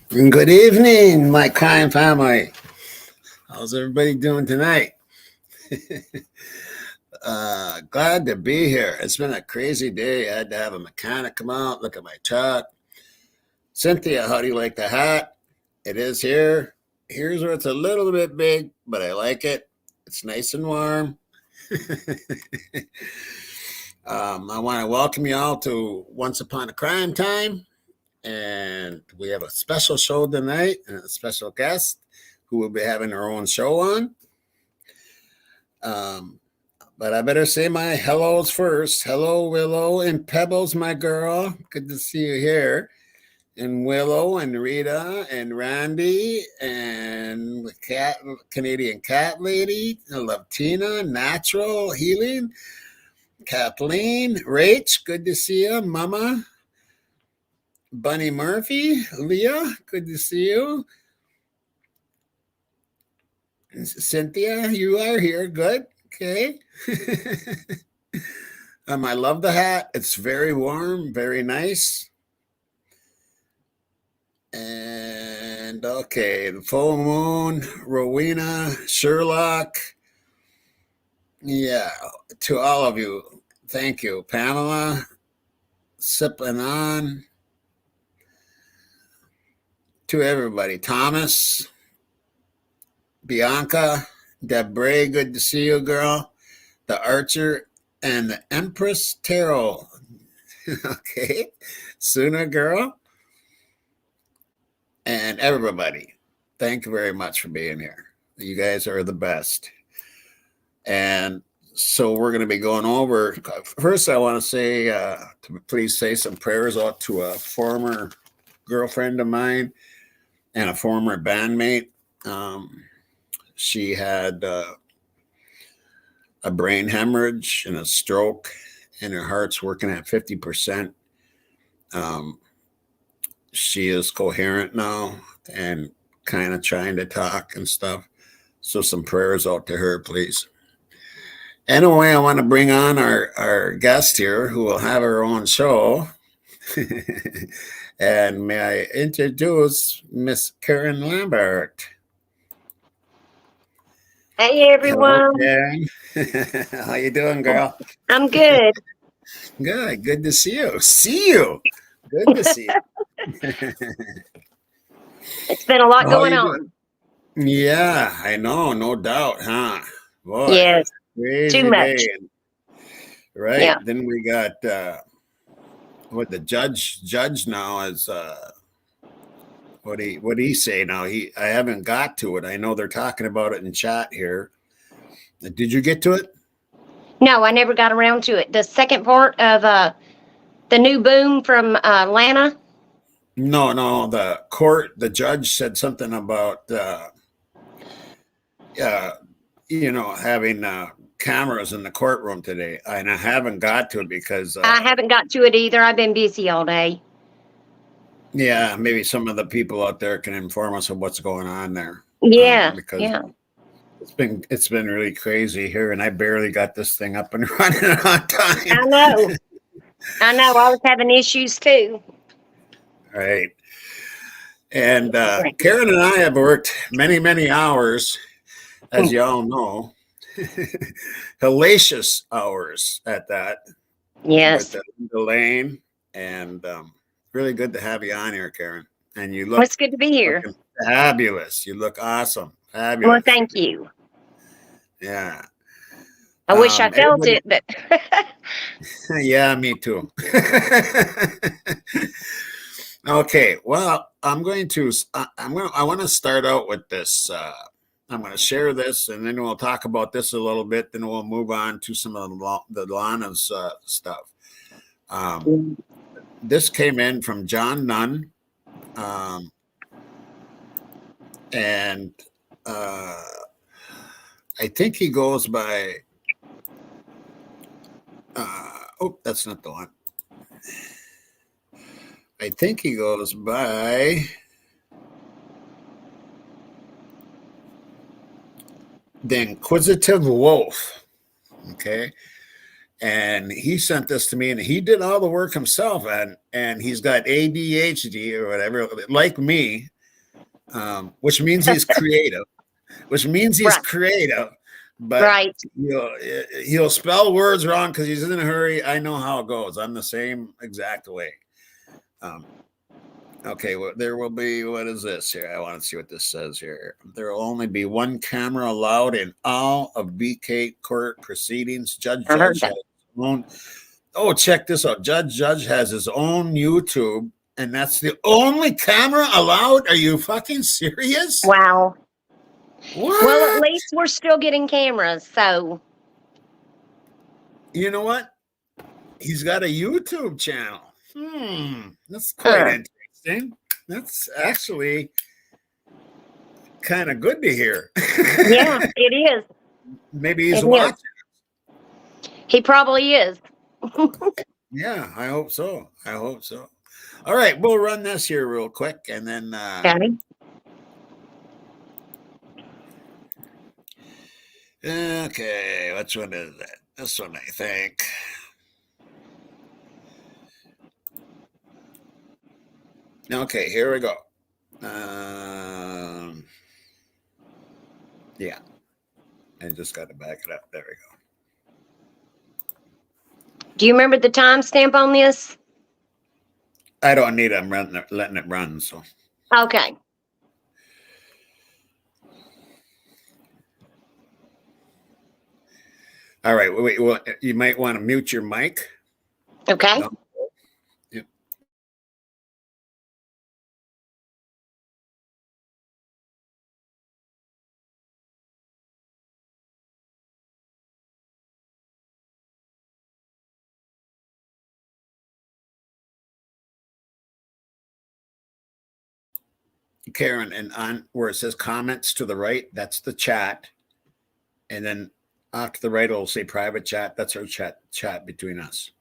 Good evening, my crime family. How's everybody doing tonight? Glad to be here. It's been a crazy day. I had to have a mechanic come out, look at my truck. Cynthia, how do you like the hat? It is here. Here's where it's a little bit big, but I like it. It's nice and warm. I want to welcome you all to Once Upon a Crime Time. And we have a special show tonight and a special guest who will be having her own show on. But I better say my hellos first. Hello, Willow and Pebbles, my girl. Good to see you here. And Willow and Rita and Randy and the cat, Canadian cat lady. I love Tina, Natural Healing, Kathleen, Rach. Good to see you, Mama. Bunny Murphy, Leah, good to see you. Cynthia, you are here. Good. Okay. I love the hat. It's very warm, very nice. And okay, the full moon, Rowena, Sherlock. Yeah, to all of you, thank you. Pamela, sipping on. To everybody, Thomas, Bianca, Debray, good to see you, girl. The Archer and the Empress Tarot. Okay, Suna, girl. And everybody, thank you very much for being here. You guys are the best. And so we're going to be going over. First, I want to say, to please say some prayers out to a former girlfriend of mine and a former bandmate. She had a brain hemorrhage and a stroke, and her heart's working at 50%. She is coherent now and kind of trying to talk and stuff. So some prayers out to her, please. Anyway, I want to bring on our guest here who will have her own show. And may I introduce Miss Karen Lambert. Hey, everyone. Hello, Karen. How you doing, girl? I'm good. Good. Good to see you. See you. Good to see you. It's been a lot How going you on. doing? Yeah, I know. No doubt, huh? Boy, Yes, crazy too much. day. Right. Yeah. Then we got what the judge now is what he say now? I haven't got to it. I know they're talking about it in chat here. Did you get to it? No, I never got around to it. The second part of the new boom from Lana. No. The judge said something about having cameras in the courtroom today, and I haven't got to it because I haven't got to it either. I've been busy all day. yeah, maybe some of the people out there can inform us of what's going on there. Yeah, Because yeah. it's been really crazy here, and I barely got this thing up and running on time. I know. I was having issues too. Right. And Karen and I have worked many hours, as you all know, hellacious hours at that. Yes. With Elaine, and really good to have you on here, Karen. And you Well, look it's good to be here. fabulous. You look awesome. Fabulous. Well, thank you. Yeah. I wish I felt it, but yeah, me too. Okay, well, I want to start out with this. I'm going to share this, and then we'll talk about this a little bit. Then we'll move on to some of the Lana'S stuff. This came in from John Nunn, and I think he goes by. That's not the one. I think he goes by the Inquisitive Wolf. Okay. And he sent this to me, and he did all the work himself, and he's got ADHD or whatever, like me, which means he's creative. Which means he's Right. creative. But Right. he'll spell words wrong because he's in a hurry. I know how it goes. I'm the same exact way. Okay, well, there will be, what is this here? I want to see what this says here. There will only be one camera allowed in all of BK court proceedings. Judge I heard has that. his own. Oh, check this out. Judge has his own YouTube, and that's the only camera allowed. Are you fucking serious? Wow. What? Well, at least we're still getting cameras, so You know what? He's got a YouTube channel. That's quite interesting. That's actually kind of good to hear. yeah, it is. Maybe he's It is. watching. He probably is. Yeah, I hope so. I hope so. All right, we'll run this here real quick, and then okay, which one is that? This one, I think. Okay, here we go. Yeah, I just got to back it up. There we go. Do you remember the timestamp on this? I don't need it. I'm letting it run. So Okay. all right. Wait. Well, you might want to mute your mic. Okay. No. Yep. Karen, and on where it says comments to the right, that's the chat. And then off to the right, it'll say private chat. That's our chat between us.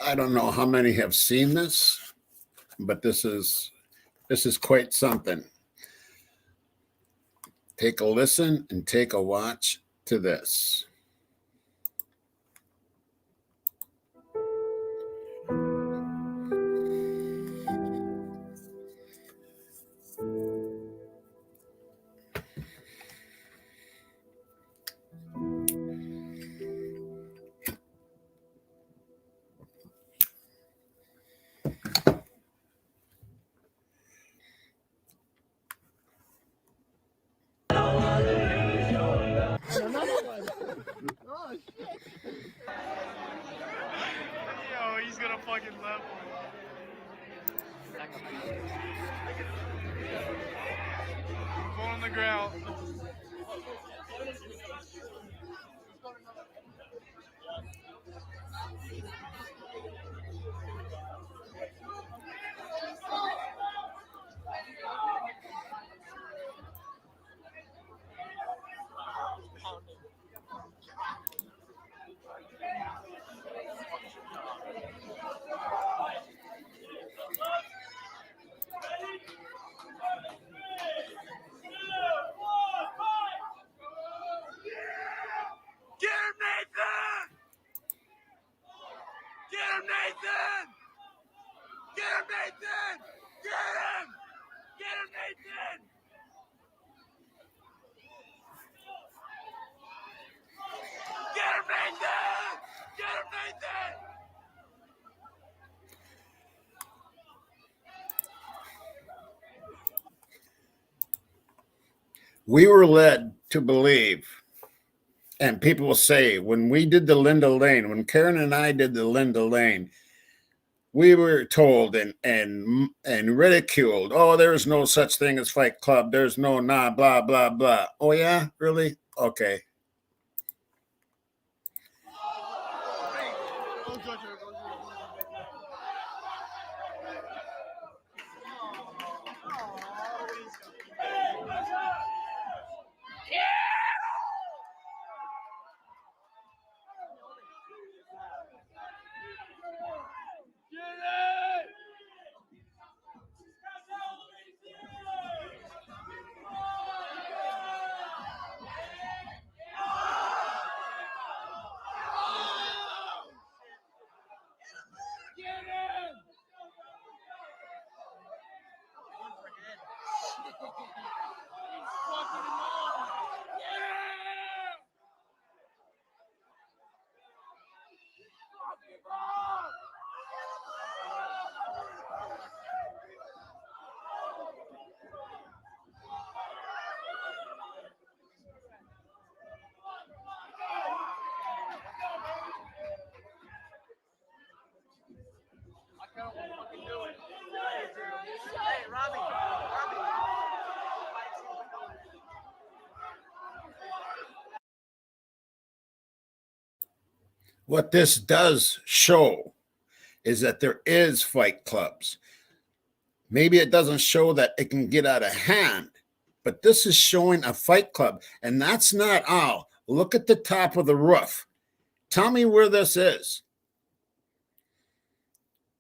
I don't know how many have seen this, but this is quite something. Take a listen and take a watch to this. On the ground. Get him, Nathan! Get him, Nathan! Get him, Nathan! Get him! Get him, Nathan! Get him, Nathan! Get him, Nathan! We were led to believe, and people will say, when we did the Linda Lane, when Karen and I did the Linda Lane, we were told and ridiculed, oh, there's no such thing as Fight Club. There's no blah, blah, blah. Oh, yeah? Really? Okay. What this does show is that there is fight clubs. Maybe it doesn't show that it can get out of hand, but this is showing a fight club. And that's not all. Look at the top of the roof. Tell me where this is.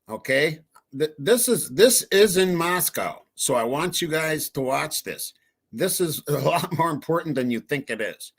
Okay. This is in Moscow. So I want you guys to watch this. This is a lot more important than you think it is.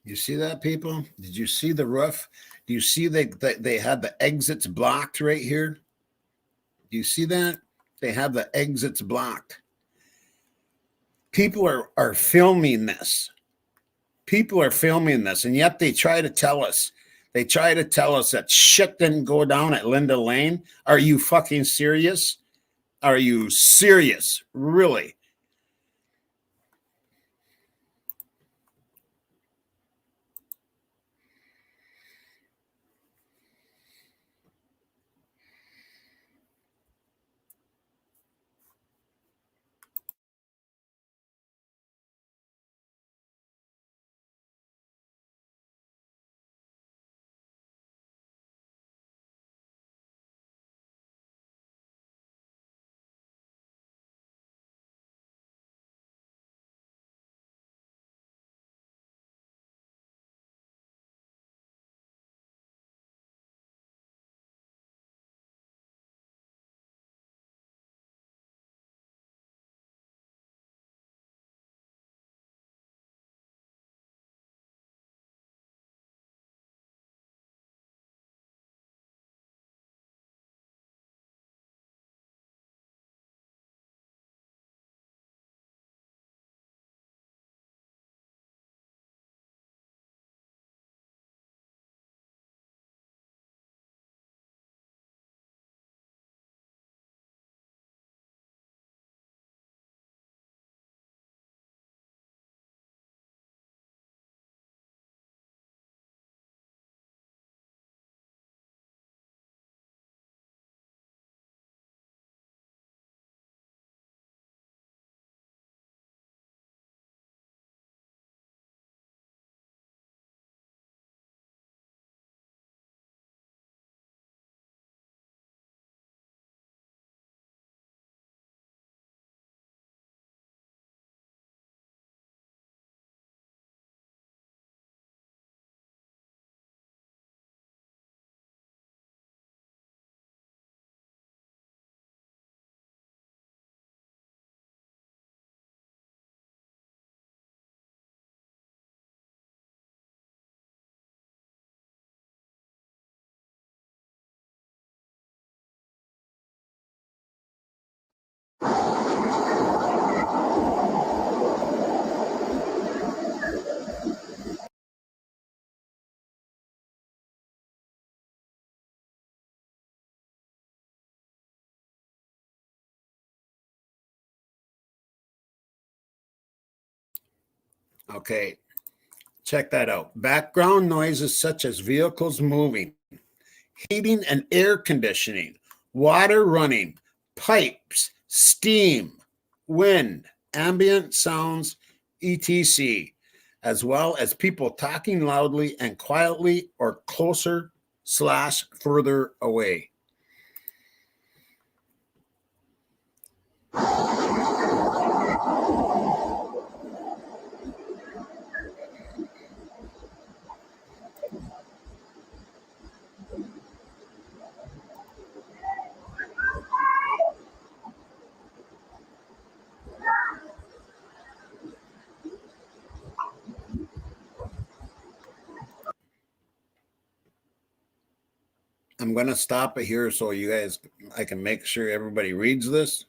You see that, people? Did you see the roof? Do you see they had the exits blocked right here? Do you see that? They have the exits blocked. People are filming this. People are filming this, and yet they try to tell us. They try to tell us that shit didn't go down at Linda Lane. Are you fucking serious? Are you serious? Really? Okay, check that out. Background noises such as vehicles moving, heating and air conditioning, water running, pipes, steam, wind, ambient sounds, etc., as well as people talking loudly and quietly or closer slash further away. I'm going to stop it here so you guys, I can make sure everybody reads this.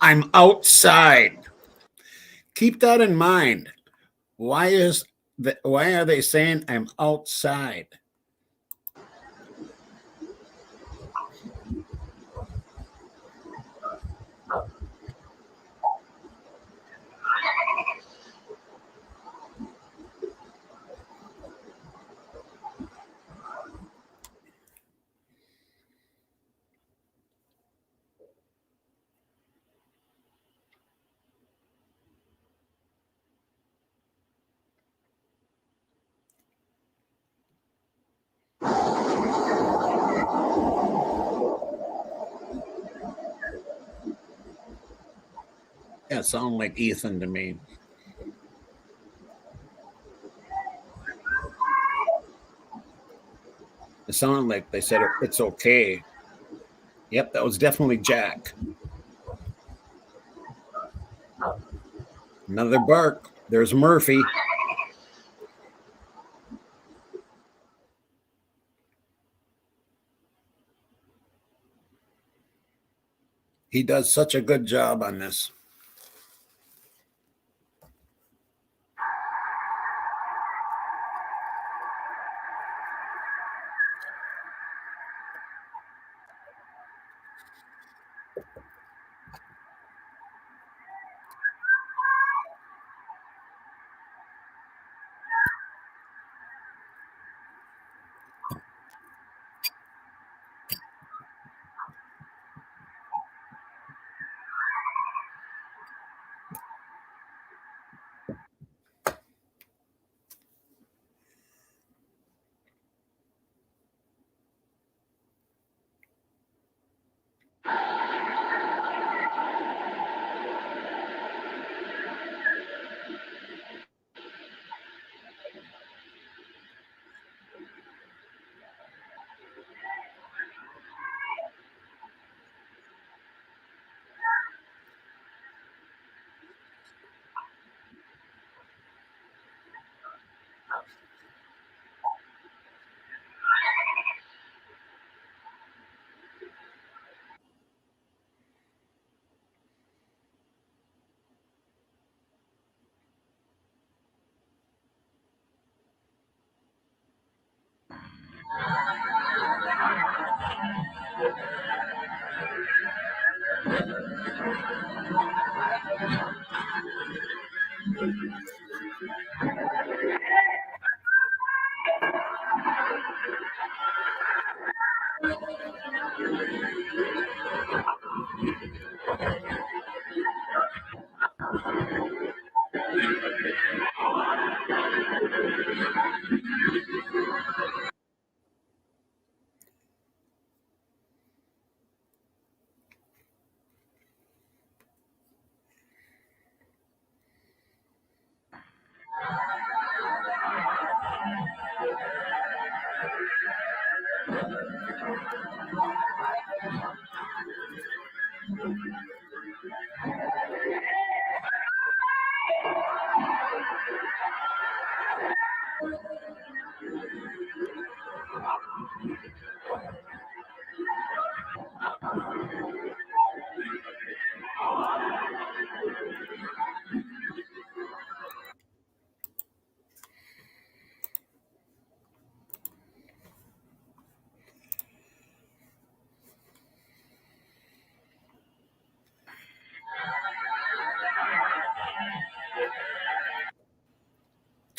I'm outside. Keep that in mind. Why are they saying I'm outside? Yeah, it sounded like Ethan to me. It sounded like they said it's okay. Yep, that was definitely Jack. Another bark. There's Murphy. He does such a good job on this.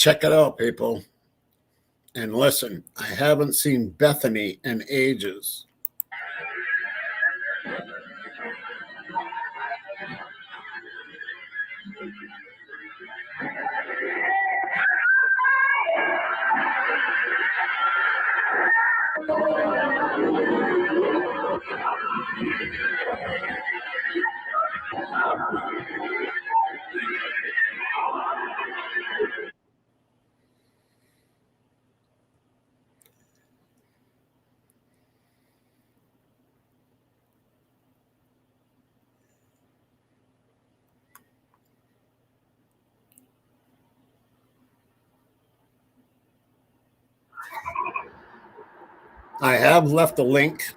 Check it out, people. And listen, I haven't seen Bethany in ages. I have left a link.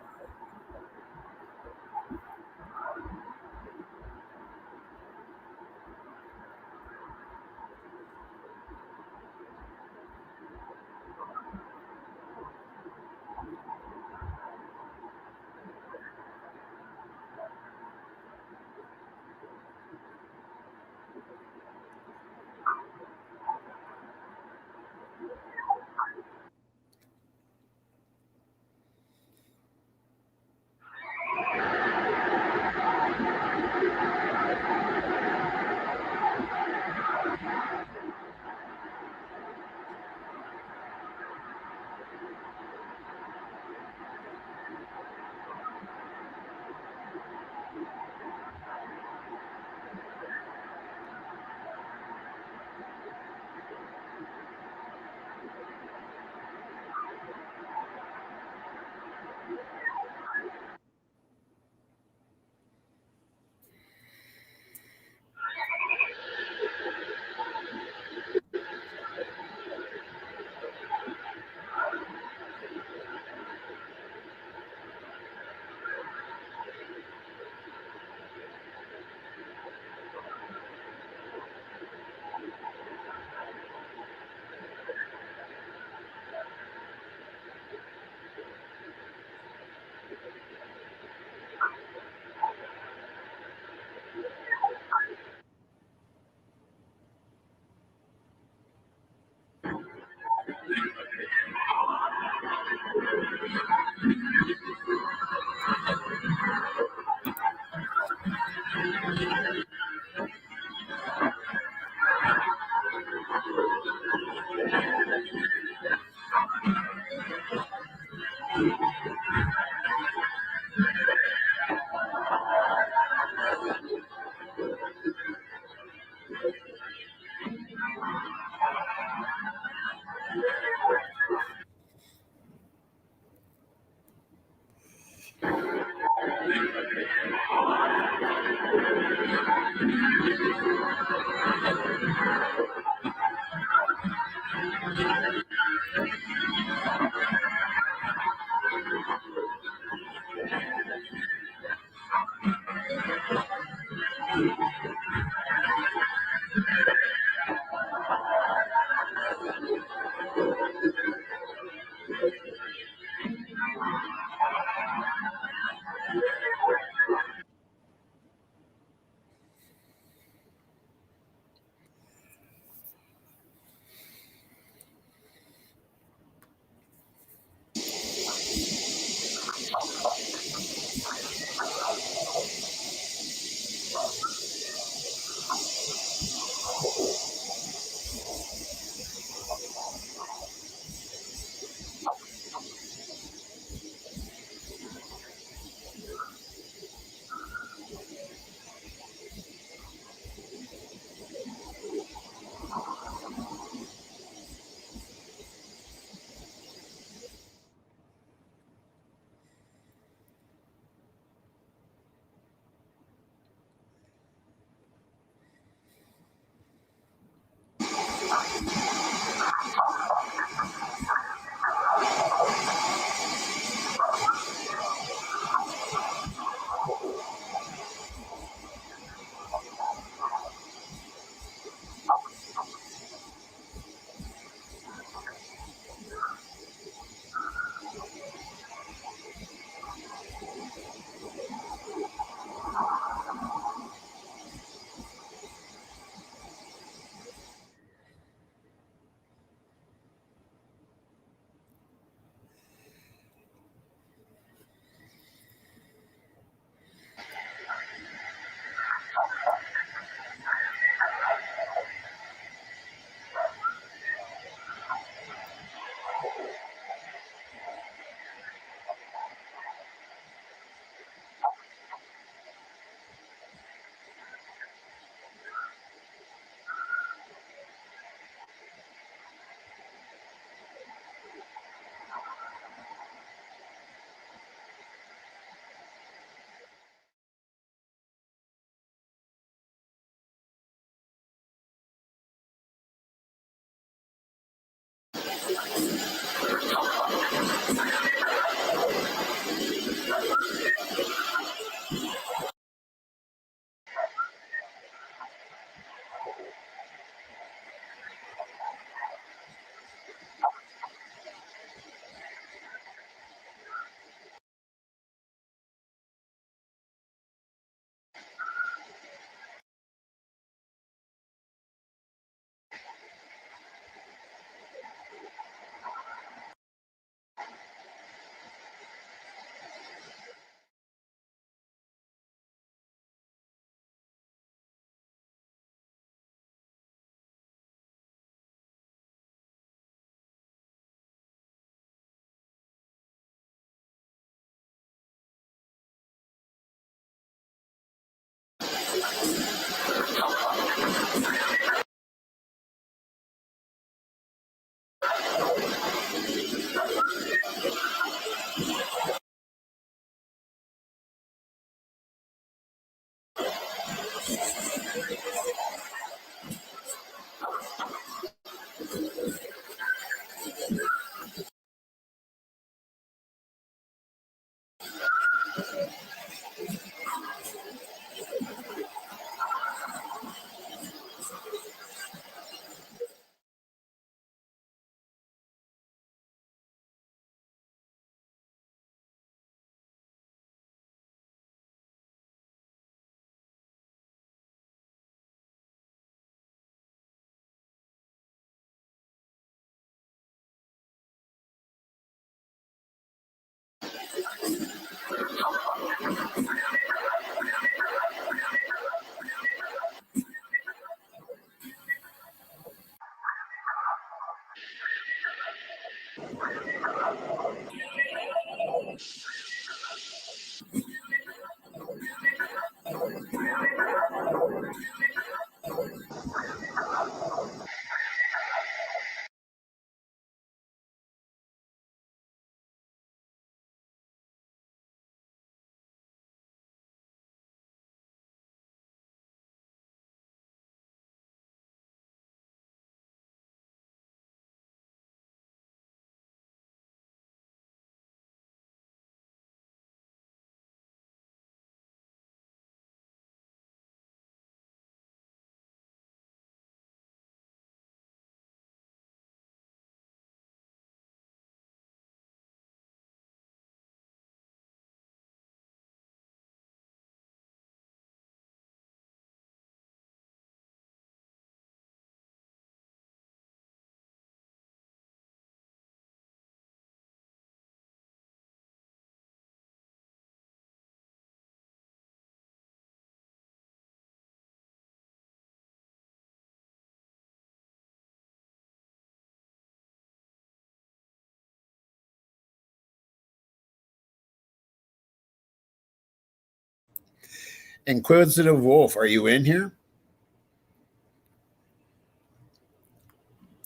Inquisitive Wolf, are you in here?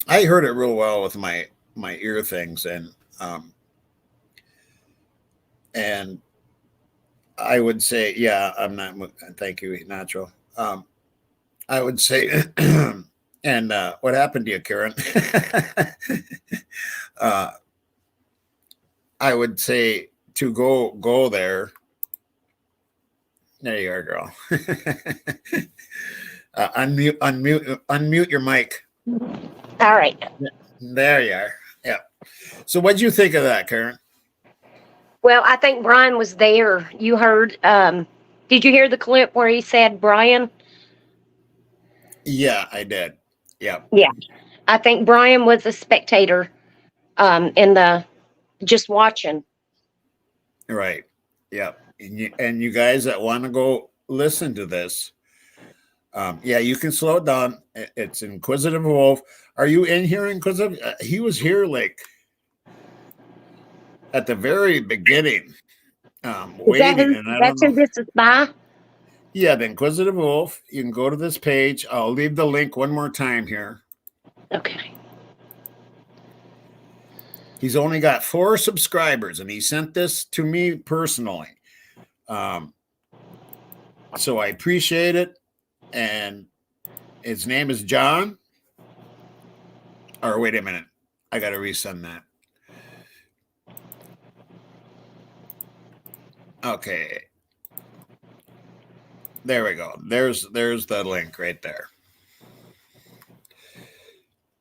I heard it real well with my ear things, and I would say, yeah, I'm not. Thank you, Nacho. I would say, and what happened to you, Karen? uh, I would say to go there. There you are, girl. Unmute your mic. All right. There you are. Yeah. So, what did you think of that, Karen? Well, I think Brian was there. You heard, did you hear the clip where he said Brian? Yeah, I did. Yeah. Yeah. I think Brian was a spectator in the just watching. Right. Yeah. And you guys that want to go listen to this, yeah, you can slow it down. It's Inquisitive Wolf. Are you in here, Inquisitive? He was here like at the very beginning, waiting, and I don't That's who know. this is by? Yeah, the Inquisitive Wolf. You can go to this page. I'll leave the link one more time here. Okay. He's only got 4 subscribers, and he sent this to me personally. So I appreciate it. And his name is John. Or wait a minute. I got to resend that. Okay. There we go. There's the link right there.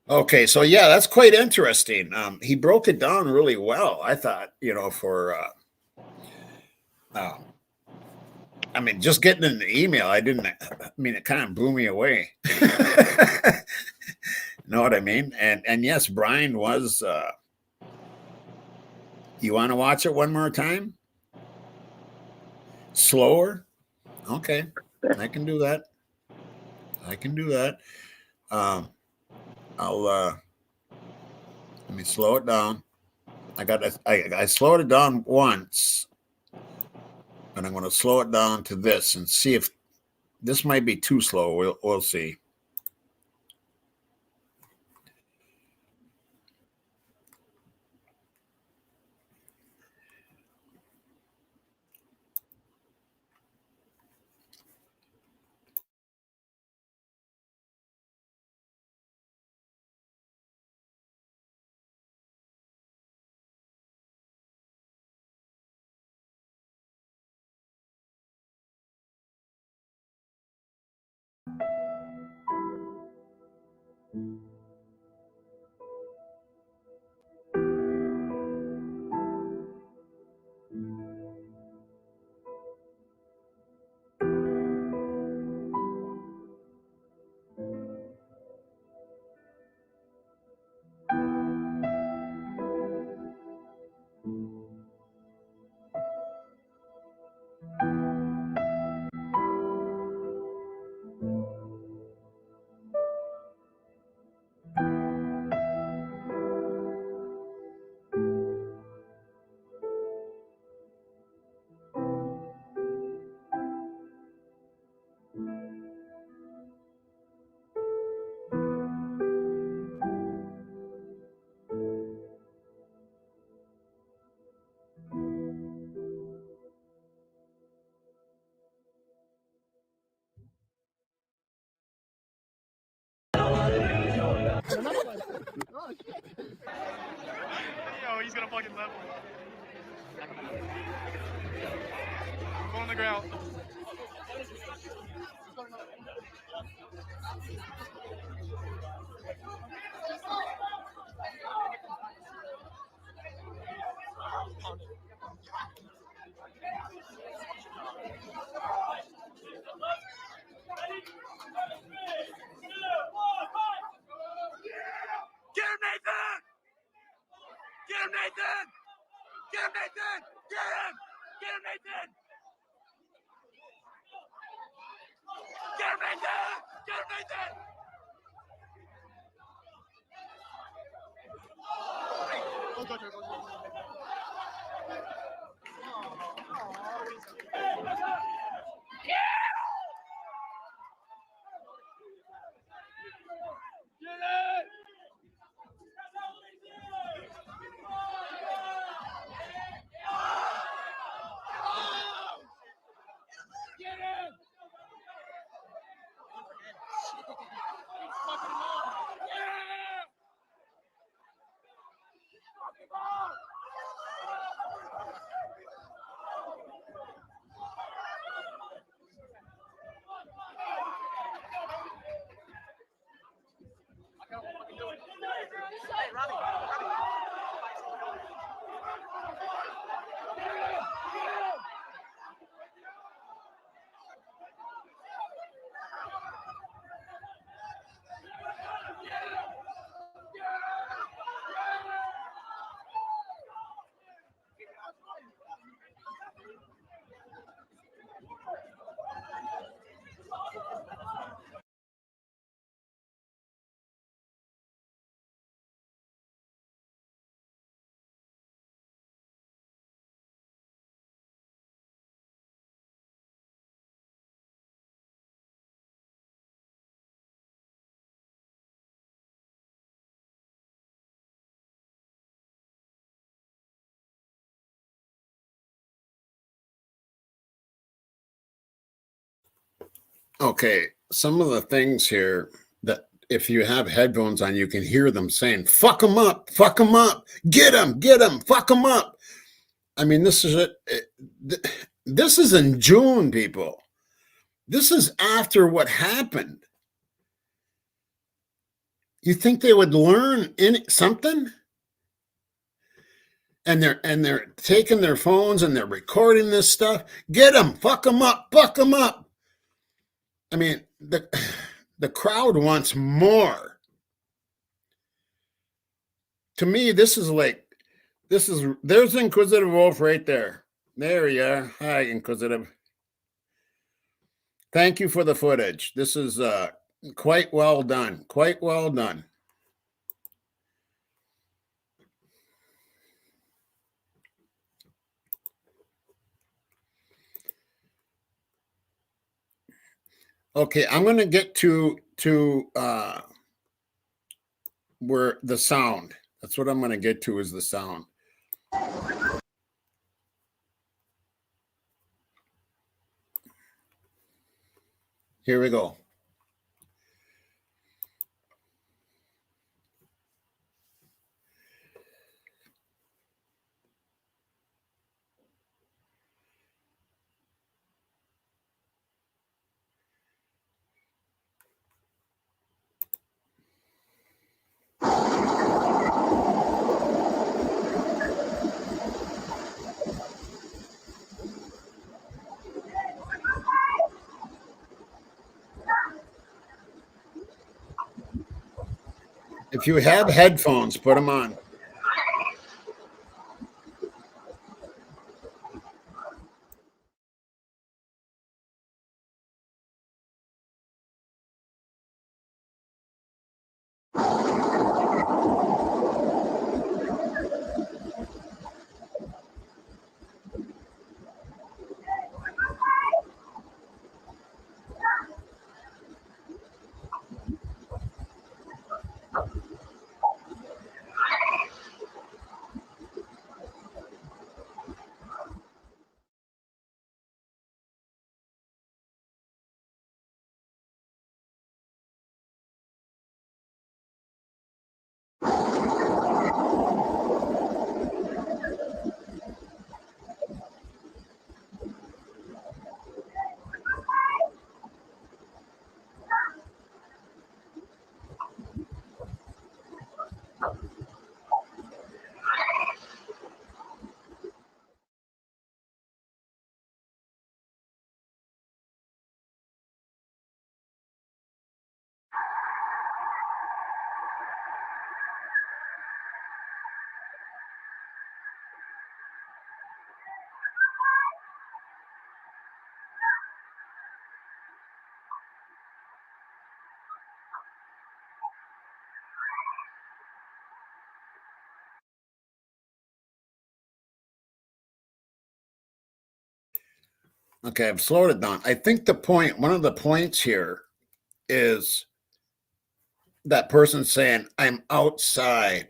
Okay, so yeah, that's quite interesting. He broke it down really well. I thought, for I mean, just getting in the email, it kind of blew me away. Know what I mean? And yes, Brian was. You want to watch it one more time? Slower? Okay, I can do that. I'll let me slow it down. I slowed it down once, and I'm going to slow it down to this and see if this might be too slow. We'll see. Yo, he's gonna fucking level. Go on the ground. Get him, Nathan! Get him, Nathan! Get him, Nathan! Get him! Get him, Nathan! Get him, Nathan! Get him, Nathan! Okay, some of the things here that if you have headphones on, you can hear them saying, fuck them up, get them, fuck them up. I mean, this is it. This is in June, people. This is after what happened. You think they would learn something? And they're taking their phones and they're recording this stuff. Get them, fuck them up. I mean, the crowd wants more. To me, there's Inquisitive Wolf right there. There you are. Hi, Inquisitive. Thank you for the footage. This is quite well done. Quite well done. Okay, I'm going to get to where the sound. That's what I'm going to get to is the sound. Here we go. If you have headphones, put them on. Okay, I've slowed it down. I think one of the points here is that person saying, I'm outside.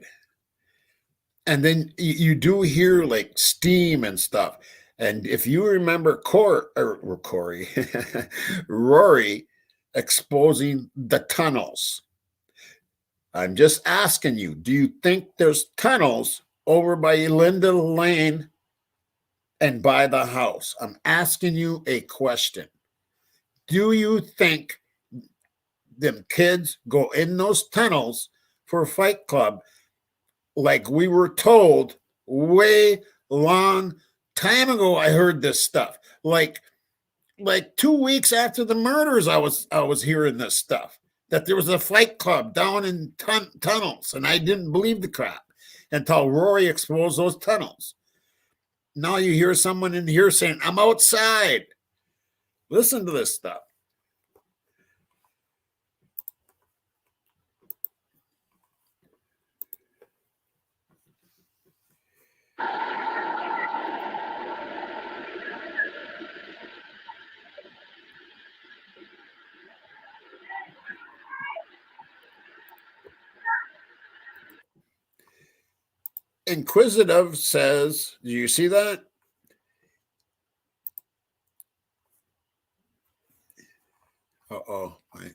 And then you do hear like steam and stuff. And if you remember Corey, Rory exposing the tunnels, I'm just asking you, do you think there's tunnels over by Linda Lane and by the house? I'm asking you a question. Do you think them kids go in those tunnels for a fight club like we were told way long time ago? I heard this stuff. Like 2 weeks after the murders, I was hearing this stuff, that there was a fight club down in tunnels, and I didn't believe the crap until Rory exposed those tunnels. Now you hear someone in here saying, I'm outside. Listen to this stuff. Inquisitive says, do you see that? Uh-oh. My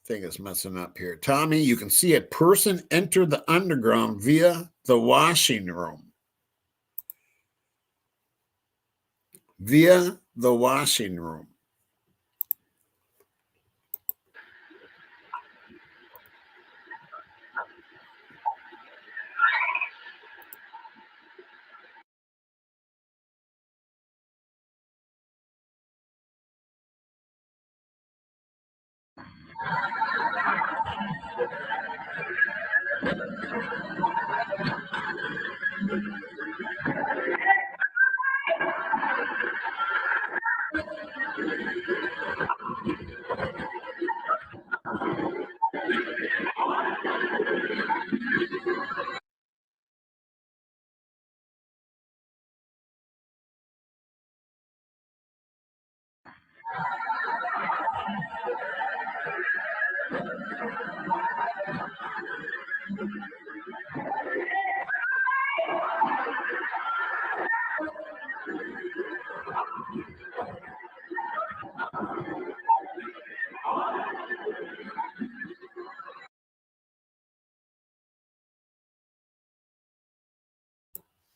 thing is messing up here. Tommy, you can see a person enter the underground via the washing room. Via the washing room.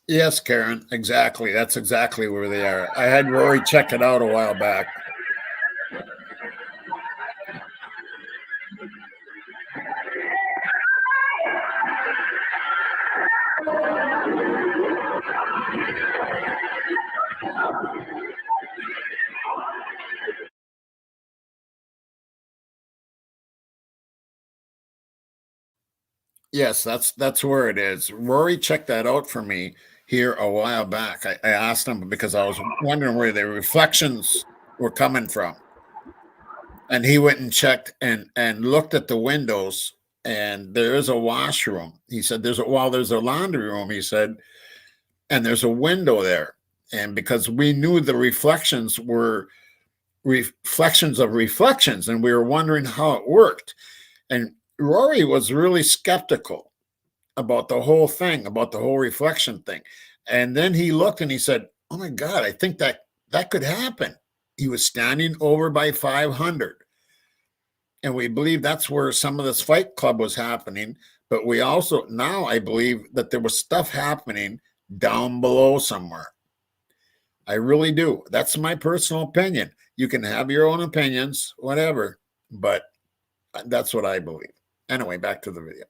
Yes, Karen, exactly. That's exactly where they are. I had Rory check it out a while back. Yes, that's where it is. Rory checked that out for me here a while back. I asked him because I was wondering where the reflections were coming from. And he went and checked and looked at the windows, and there is a washroom. He said there's a laundry room, he said, and there's a window there. And because we knew the reflections were reflections of reflections, and we were wondering how it worked. And Rory was really skeptical about the whole thing, about the whole reflection thing. And then he looked and he said, "Oh my God, I think that could happen." He was standing over by 500. And we believe that's where some of this fight club was happening. But we also, now I believe that there was stuff happening down below somewhere. I really do. That's my personal opinion. You can have your own opinions, whatever, but that's what I believe. Anyway, back to the video.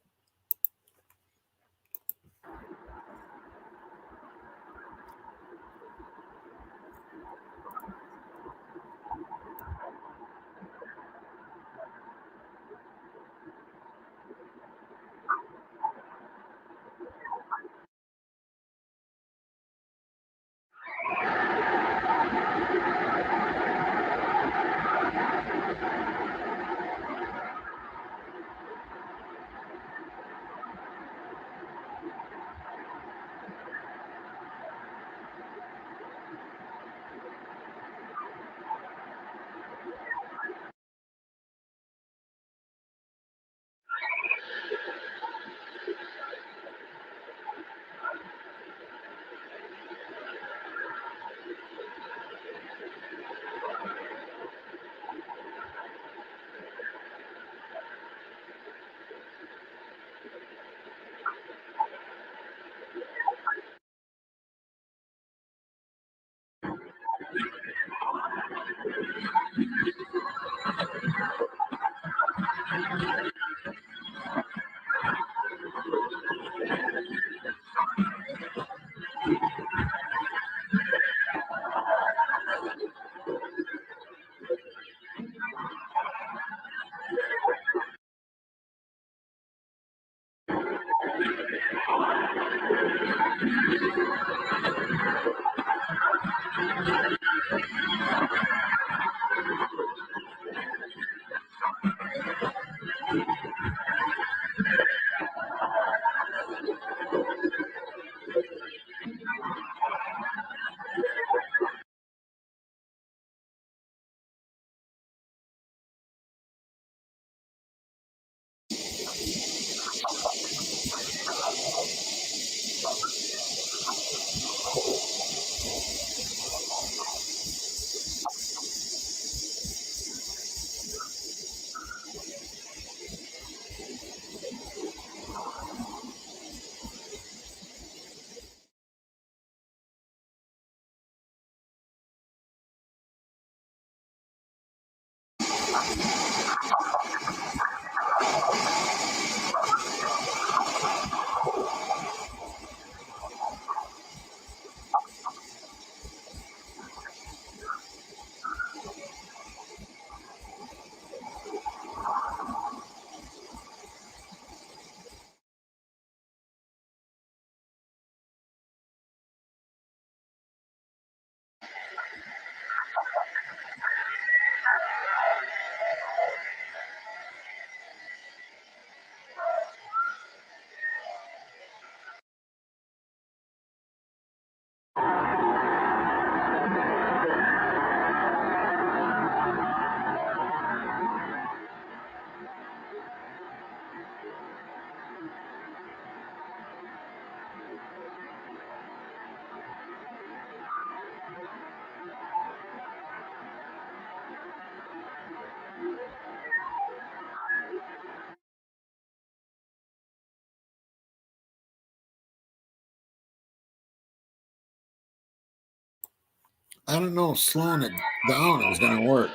I don't know if slowing it down is going to work.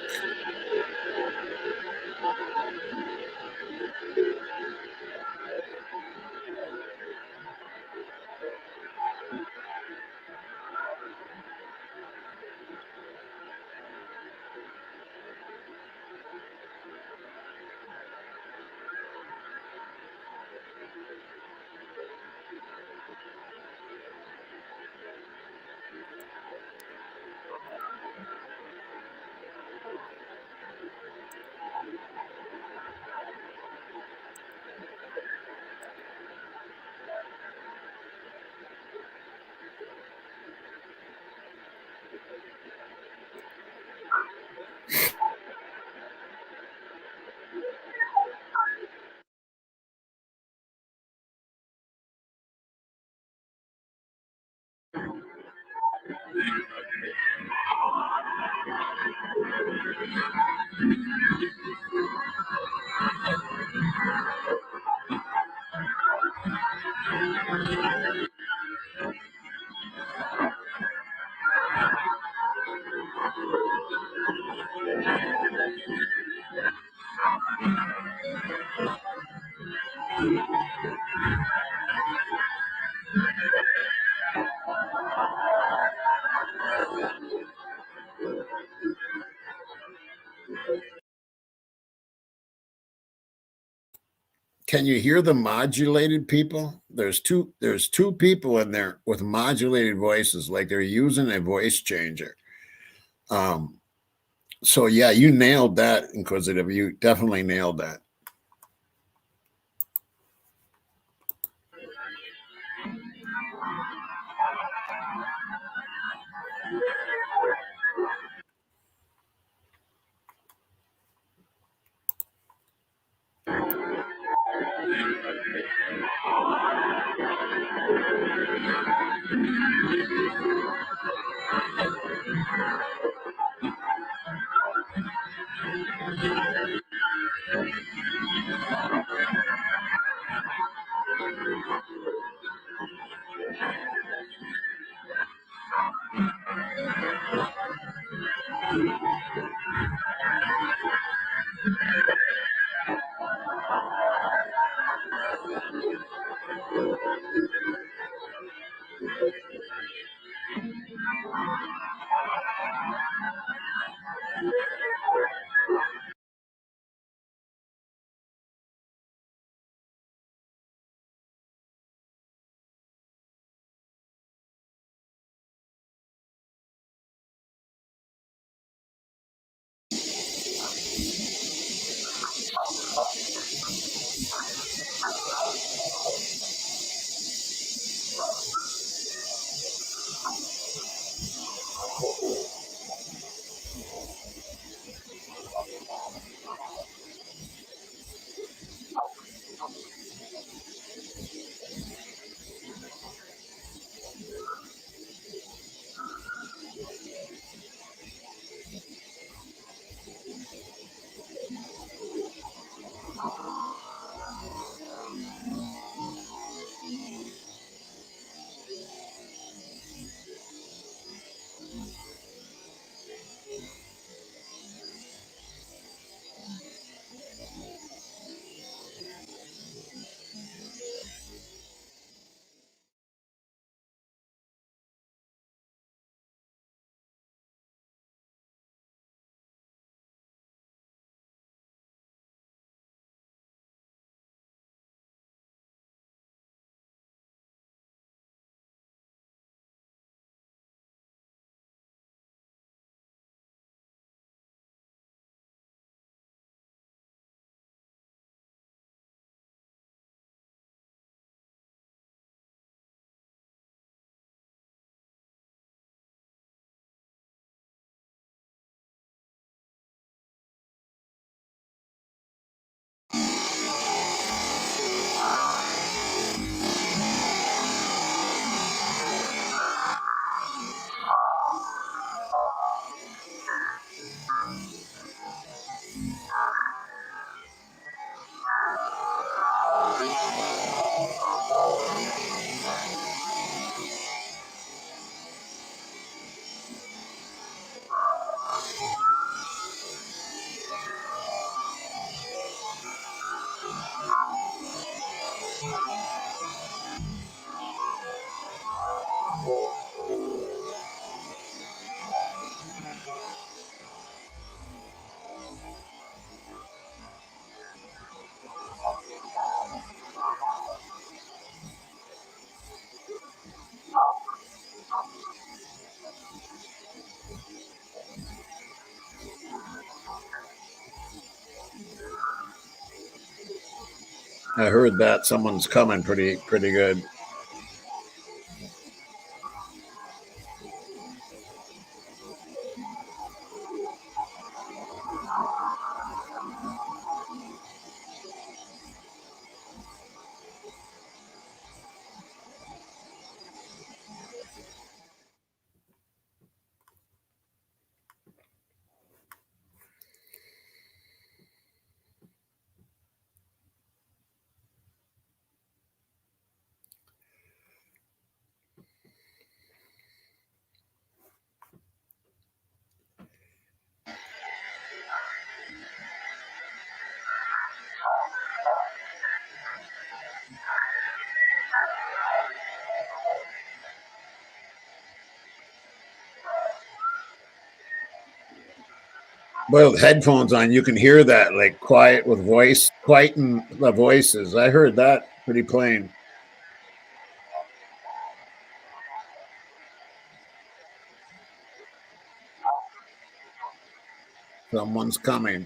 Can you hear the modulated people? There's two people in there with modulated voices, like they're using a voice changer. So yeah, you nailed that, Inquisitive. You definitely nailed that. I heard that someone's coming pretty good. Well, with headphones on, you can hear that like quiet with voice, quieten the voices. I heard that pretty plain. Someone's coming.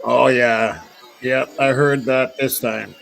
Oh yeah. Yep, I heard that this time.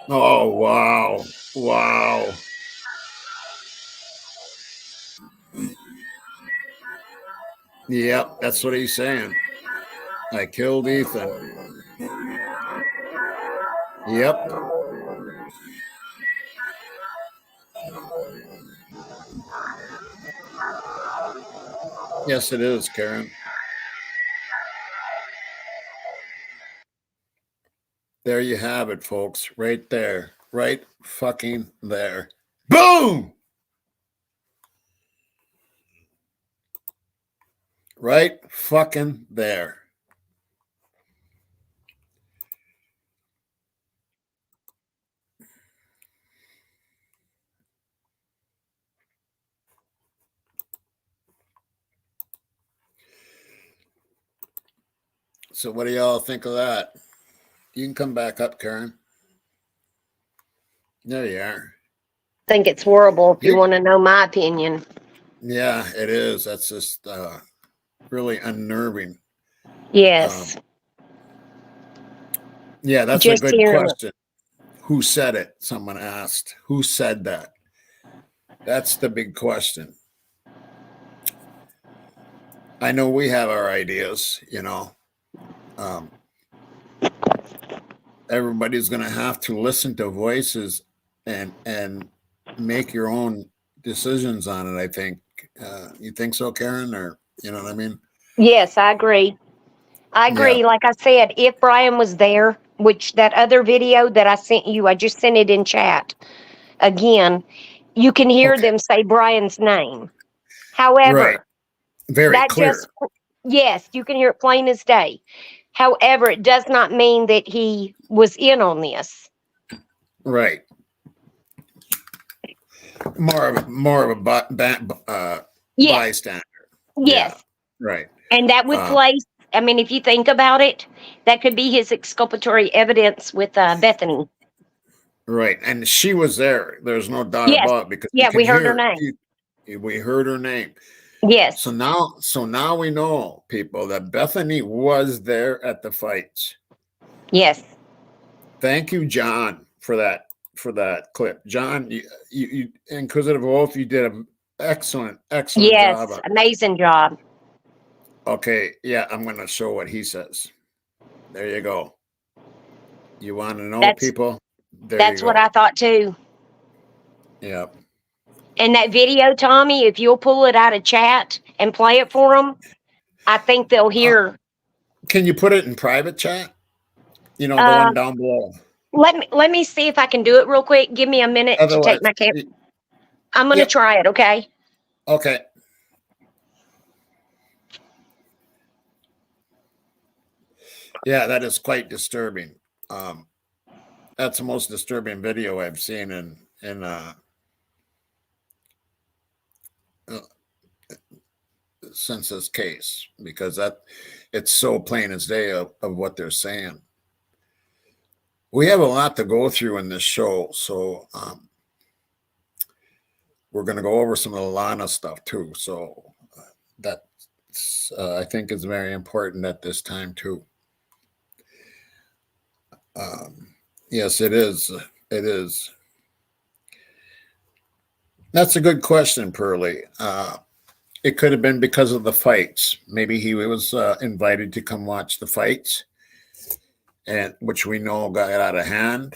Oh wow. Wow. Yep, that's what he's saying. I killed Ethan. Yep. Yes, it is, Karen. There you have it, folks. Right there. Right fucking there. Boom! Right fucking there. So what do y'all think of that? You can come back up, Karen. There you are. I think it's horrible if you Here- want to know my opinion. Yeah, it is. That's just really unnerving. Yes. Yeah, that's a Just good hearing it. question. Who said it? Someone asked. Who said that? That's the big question. I know we have our ideas, everybody's going to have to listen to voices and make your own decisions on it. I think. You think so, Karen? Or you know what I mean? Yes, I agree. I Yeah. agree. Like I said, if Brian was there, which that other video that I sent you, I just sent it in chat again, you can hear Okay. them say Brian's name. Right. However, Very that just, clear. yes, you can hear it plain as day. However, it does not mean that he was in on this. Right. More of a Yes, bystander. Yeah. yes. Right. And that would Uh, place, I mean, if you think about it, that could be his exculpatory evidence with Bethany. right. And she was there. There's no doubt Yes. about it because you Yeah, can we heard her hear. name. We heard her name. Yes. So now we know, people, that Bethany was there at the fights. Yes. Thank you, John, for that clip. John, you Inquisitive Wolf, you did an excellent job Yes. on. Amazing job. Okay, yeah, I'm going to show what he says. There you go. You want to know, That's people? There you that's what go. I thought too. Yep. And that video, Tommy, if you'll pull it out of chat and play it for them, I think they'll Uh, hear. can you put it in private chat? The Uh, one down below. let me see if I can do it real quick. Give me a minute to take Otherwise, my camp. I'm gonna yep. try it. Okay. Okay. Yeah, that is quite disturbing. That's the most disturbing video I've seen in uh, since this case, because it's so plain as day of what they're saying. We have a lot to go through in this show, so we're going to go over some of the Lana stuff too. So that I think is very important at this time too. Yes, it is. It is. That's a good question, Pearlie. It could have been because of the fights. Maybe he was invited to come watch the fights, and which we know got out of hand.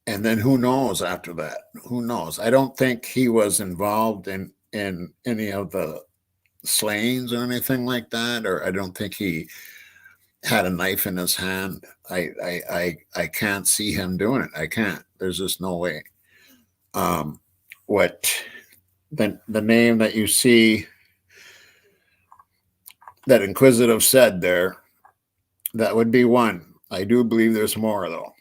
And then who knows after that? Who knows? I don't think he was involved in any of the slayings or anything like that, or I don't think he had a knife in his hand. I can't see him doing it. I can't. There's just no way. What the name that you see that Inquisitive said there, that would be one. I do believe there's more though.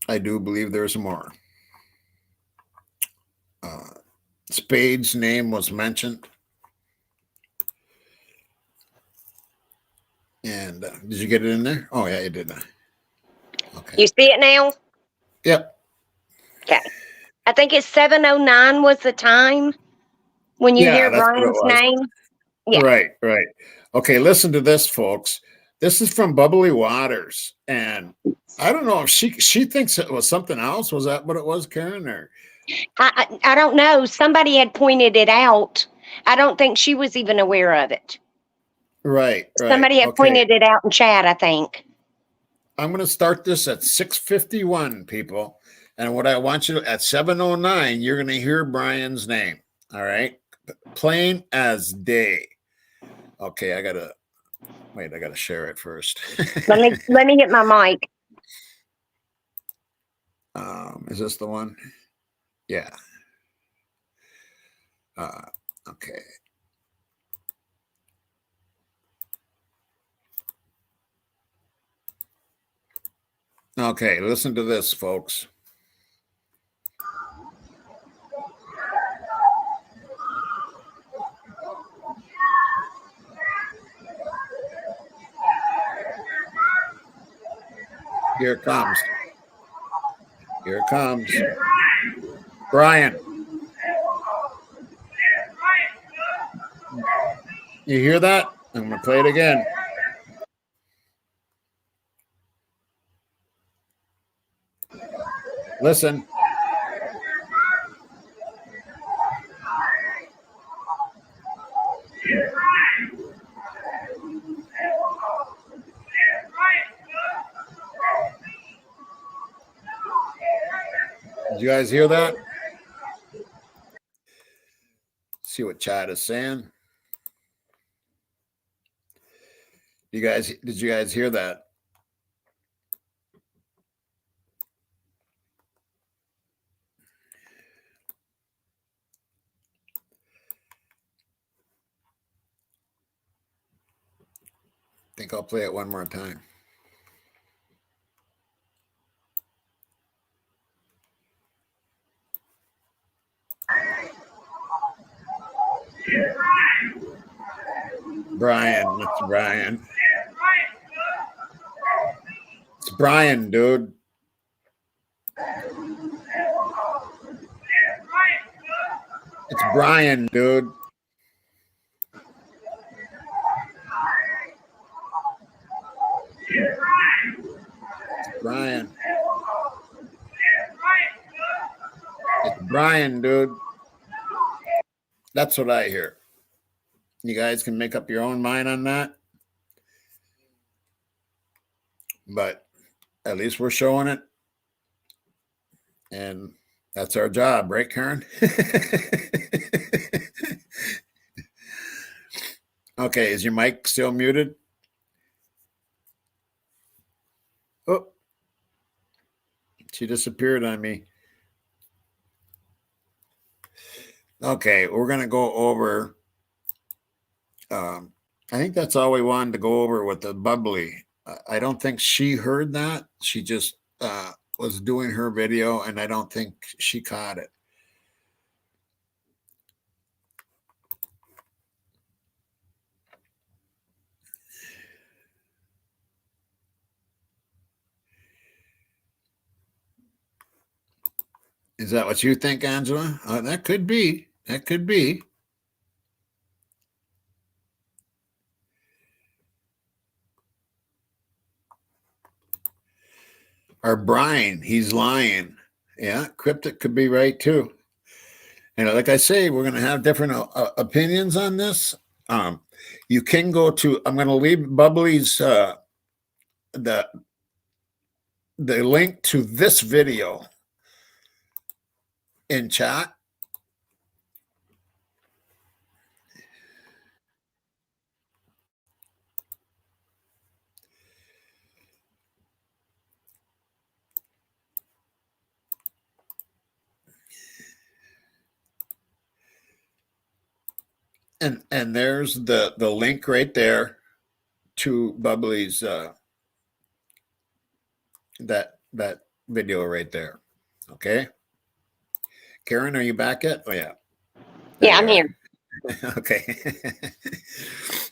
I do believe there's more. Spade's name was mentioned. And did you get it in there? Oh, yeah, you did. Okay. You see it now? Yep. Okay. I think it's 7:09 was the time when you Yeah, hear that's what it Brian's was. name. Yeah. Right, right. Okay, listen to this, folks. This is from Bubbly Waters. And I don't know if she thinks it was something else. Was that what it was, Karen? Or I don't know. Somebody had pointed it out. I don't think she was even aware of it. right, right. Somebody had Okay. pointed it out in chat, I think. I'm going to start this at 6:51, people. And what I want you to, at 7:09, you're going to hear Brian's name. All right. Plain as day. Okay, I got to share it first. Let me hit my mic. Is this the one? Yeah. Okay. Okay, listen to this, folks. Here it comes. Here it comes. Brian. You hear that? I'm going to play it again. Listen. Did you guys hear that? See what chat is saying. Did you guys hear that? I think I'll play it one more time. Brian, it's Brian. It's Brian, dude. It's Brian, dude. It's Brian. It's Brian, dude. That's what I hear. You guys can make up your own mind on that. But at least we're showing it. And that's our job, right, Karen? Okay, is your mic still muted? Oh, she disappeared on me. Okay, we're going to go over. I think that's all we wanted to go over with the bubbly. I don't think she heard that. She just was doing her video, and I don't think she caught it. Is that what you think, Angela? That could be. That could be. Or Brian, he's lying. Yeah, cryptic could be right too. And like I say, we're going to have different opinions on this. You can go to. I'm going to leave Bubbly's the link to this video in chat. And there's the link right there to Bubbly's that video right there. Okay. Karen, are you back yet? Oh yeah. Yeah, I'm here. Okay.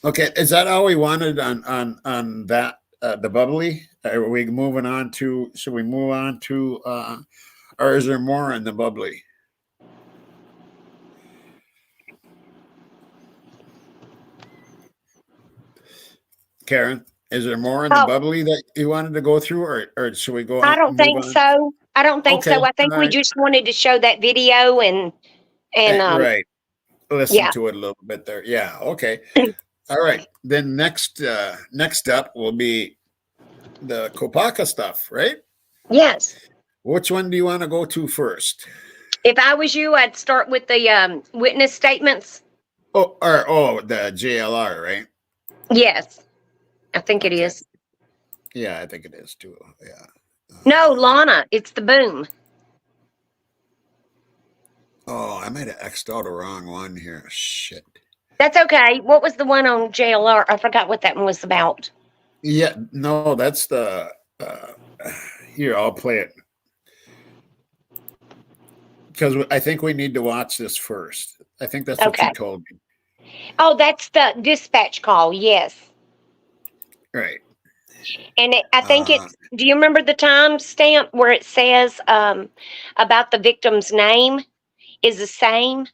Okay. Is that all we wanted on that the bubbly? Are we moving on to? Should we move on to? Or is there more in the bubbly? Karen, is there more in the bubbly that you wanted to go through, or should we go? I don't think so. I don't think so. I think we just wanted to show that video and right. Listen to it a little bit there. Yeah. Okay. All right. Then next up will be the Kopacha stuff, right? Yes. Which one do you want to go to first? If I was you, I'd start with the witness statements. The JLR, right? Yes, I think it is. Yeah, I think it is too. Yeah. No, Lana, it's the boom. Oh, I might have X'd out a wrong one here. Shit. That's okay. What was the one on JLR? I forgot what that one was about. Yeah, no, that's the here, I'll play it. Because I think we need to watch this first. I think that's what you told me. Oh, that's the dispatch call. Yes. Right. And I think Uh, it's. Do you remember the time stamp where it says about the victim's name is the same?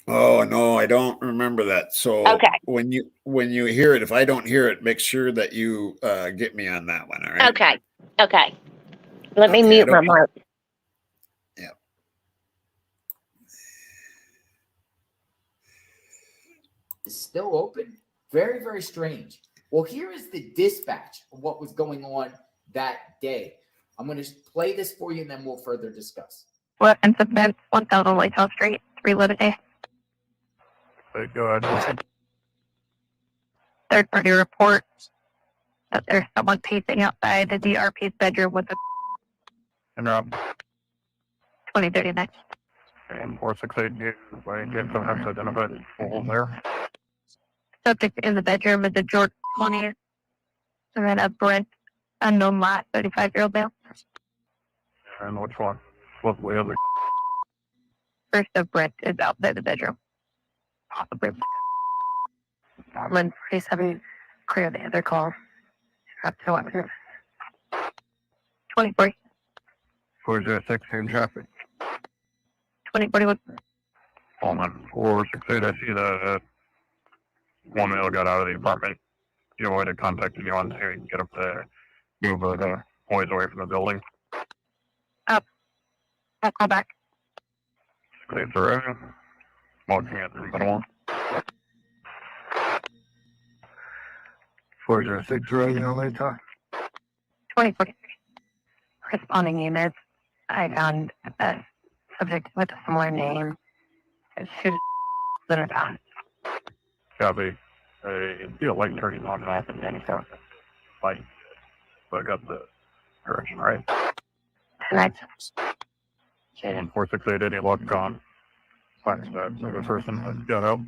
oh no, I don't remember that. So Okay. when you hear it, if I don't hear it, make sure that you get me on that one. All right. Okay. Okay. Let me Okay. I mute my don't. mic. Yeah. Is still open. Very, very strange. Well, here is the dispatch of what was going on that day. I'm going to play this for you and then we'll further discuss. Weapons offense, 1000 Lighthouse Street, 3 loaded day. Go ahead. Third party report that there's someone pacing outside the DRP's bedroom with a Interrupt. 2039. And 468 by get some have to identify the people there. Subject in the bedroom is a George 20, and then a Brent, unknown last 35-year-old male. And which one? What the other? First of Brent is outside the bedroom. Possibly. Lynn 47, clear the other call. Up to what? 2040, 406 in traffic. 2041. Hold on. 468. I see the one male got out of the apartment. You know, to contact you on to get up there, move the boys away from the building. I'll call back. Clear through. Walking at the middle one. 406 right now, later. 2040. Responding units, I found a subject with a similar name. Shoot than found. Copy. I feel like turning on and off in any kind of light. So I got the direction right. Tonight, On 468, any luck gone? Finds that other person that got out.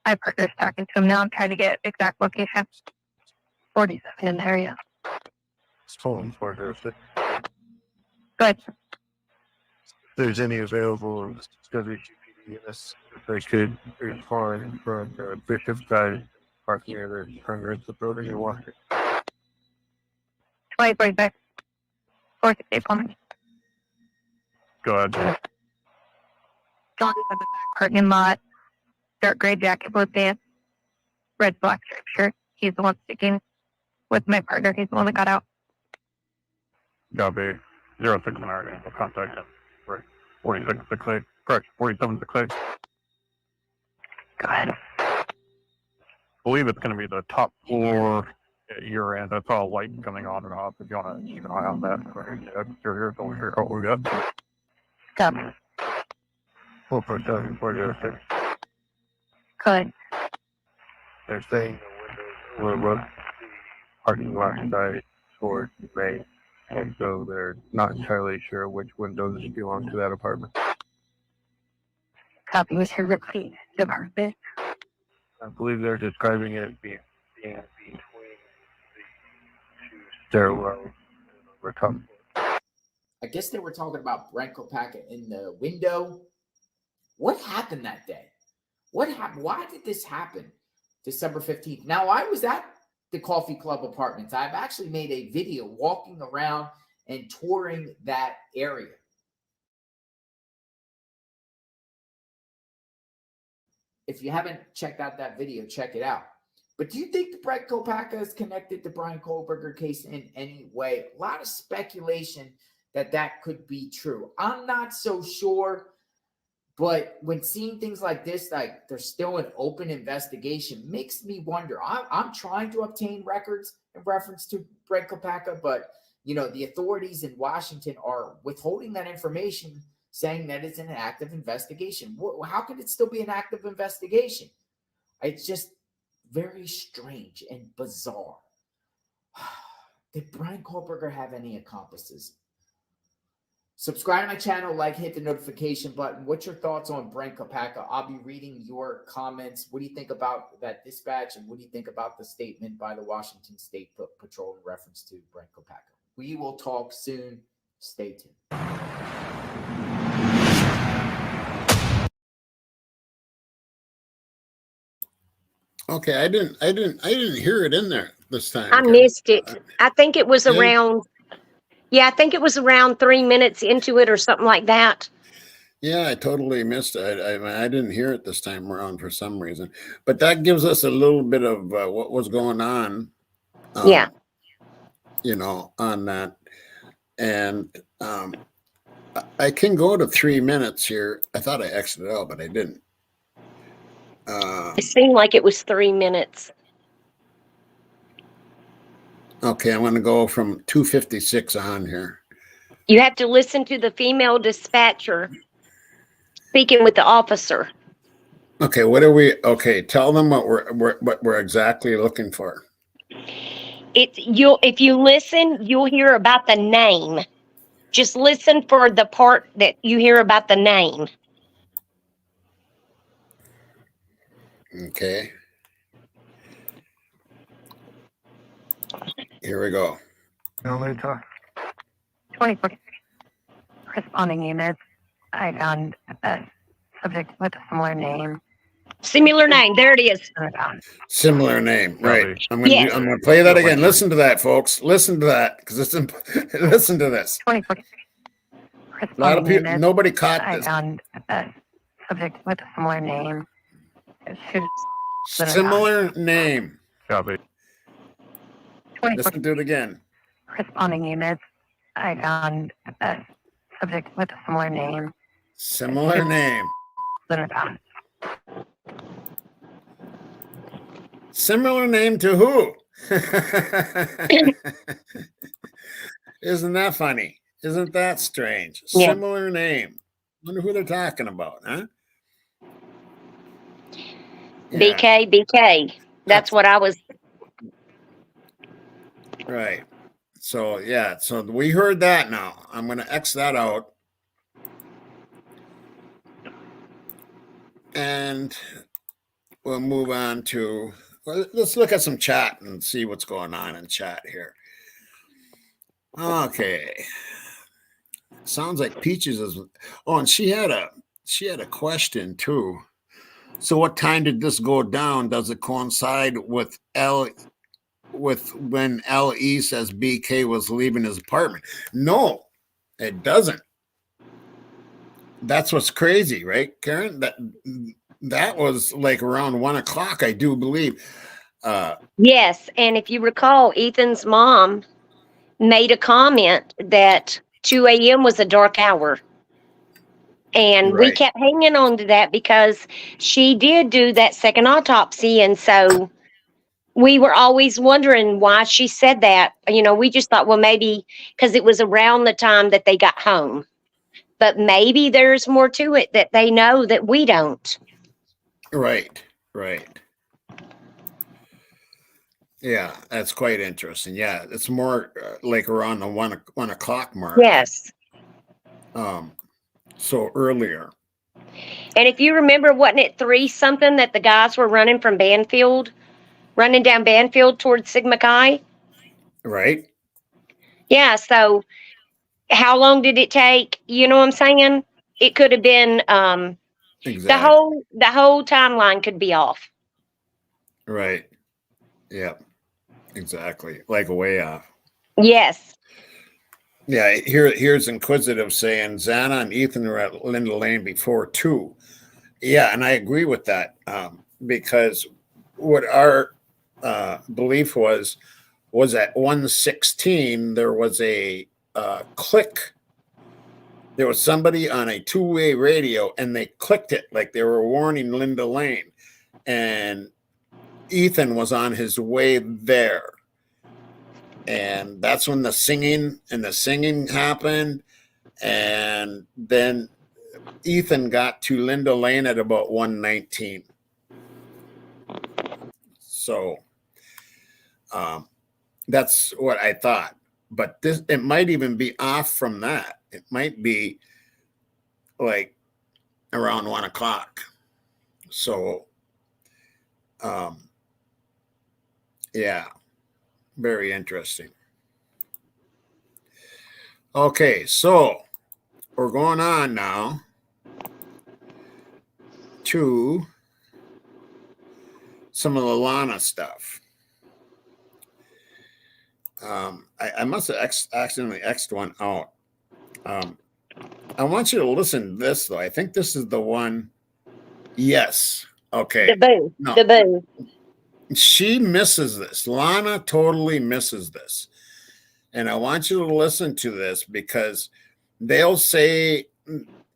my partner's talking to him now. I'm trying to get exact location. 47 in the area. Hold on, 406. Good. If there's any available WGPD units, if they could respond from the Bishop side, parking near the front the building and walk it. 2045. 468 Palmer. Go ahead. John in the back parking lot. Dark gray jacket, blue pants. Red black striped shirt. He's the one sticking with my partner. He's the one that got out. Copy. 069 already. We'll contact him. Right. 4668. Correct. 4768. Go ahead. Believe it's going to be the top floor at your end. That's all light coming on and off. If you want to keep an eye on that. You're over here. Oh, we got. Come. 447, 406. Go ahead. They're saying the windows were parking lot side towards the bay. And so they're not entirely sure which windows belong to that apartment. Copy was here repeat department. I believe they're describing it being between the two stairwells over top. I guess they were talking about Brent Kopacha in the window. What happened that day? What happened? Why did this happen? December 15th. Now, I was at the Coffee Club Apartments. I've actually made a video walking around and touring that area. If you haven't checked out that video, check it out. But do you think the Brent Kopacha is connected to Brian Kohlberger case in any way? A lot of speculation that that could be true. I'm not so sure. But when seeing things like this, like there's still an open investigation, makes me wonder. I'm trying to obtain records in reference to Brent Kopacha, but you know the authorities in Washington are withholding that information, saying that it's an active investigation. How can it still be an active investigation? It's just very strange and bizarre. Did Brian Kohlberger have any accomplices? Subscribe to my channel, hit the notification button. What's your thoughts on Brent Kopacha? I'll be reading your comments. What do you think about that dispatch? And what do you think about the statement by the Washington State Patrol in reference to Brent Kopacha? We will talk soon. Stay tuned. Okay, I didn't hear it in there. this time. I missed it. I think it was around. Yeah, I think it was around 3 minutes into it or something like that. Yeah, I totally missed it. I didn't hear it this time around for some reason, but that gives us a little bit of what was going on. Yeah. You know, on that, and I can go to 3 minutes here. I thought I exited out, but I didn't. It seemed like it was 3 minutes. Okay, I'm going to go from 256 on here. You have to listen to the female dispatcher speaking with the officer. Okay, what are we? Okay, tell them what we're exactly looking for. If you listen, you'll hear about the name. Just listen for the part that you hear about the name. Okay. Here we go. 24 responding units. I found a subject with a similar name. Similar name. There it is. Similar name, right? Copy. I'm gonna Yes. I'm gonna play that again. Listen to that, folks. Listen to that because it's listen to this. 24 A lot of responding people, units. nobody caught I this. found a subject with a similar name. It should Similar name. Copy. 24 Listen to it again. responding units. I found a subject with a similar name. Similar name. Similar name to who? Isn't that funny? Isn't that strange? Yeah. Similar name. Wonder who they're talking about, huh? Yeah, BK. That's what I was. right. So yeah, so we heard that now. I'm gonna X that out. And we'll move on to let's look at some chat and see what's going on in chat here. Okay. Sounds like Peaches is and she had a question too. So what time did this go down? Does it coincide with when LE says BK was leaving his apartment? No, it doesn't. That's what's crazy, right, Karen? That was like around 1 o'clock, I do believe. Yes. And if you recall, Ethan's mom made a comment that 2 a.m. was a dark hour. And we Right. kept hanging on to that because she did do that second autopsy. And so we were always wondering why she said that. You know, we just thought, well, maybe because it was around the time that they got home. But maybe there's more to it that they know that we don't. Right. Yeah, that's quite interesting. Yeah, it's more like around the 1 o'clock mark. Yes. So earlier. And if you remember, wasn't it 3 something that the guys were running down Banfield towards Sigma Chi? Right. Yeah. So how long did it take? You know what I'm saying? It could have been Exactly. the whole timeline could be off. Right. Yep. Exactly. Like way off. Yes. Yeah, here's Inquisitive saying Xana and Ethan were at Linda Lane before too. Yeah, and I agree with that because what our belief was at 1:16 there was a click. There was somebody on a two-way radio and they clicked it like they were warning Linda Lane, and Ethan was on his way there. And that's when the singing happened. And then Ethan got to Linda Lane at about 1:19. So that's what I thought. But it might even be off from that. It might be like around 1 o'clock. So yeah. Very interesting. Okay, so we're going on now to some of the Lana stuff. I must have accidentally X'd one out. I want you to listen to this, though. I think this is the one. Yes. Okay. The boo. No. The boo. She misses this. Lana totally misses this. And I want you to listen to this because they'll say,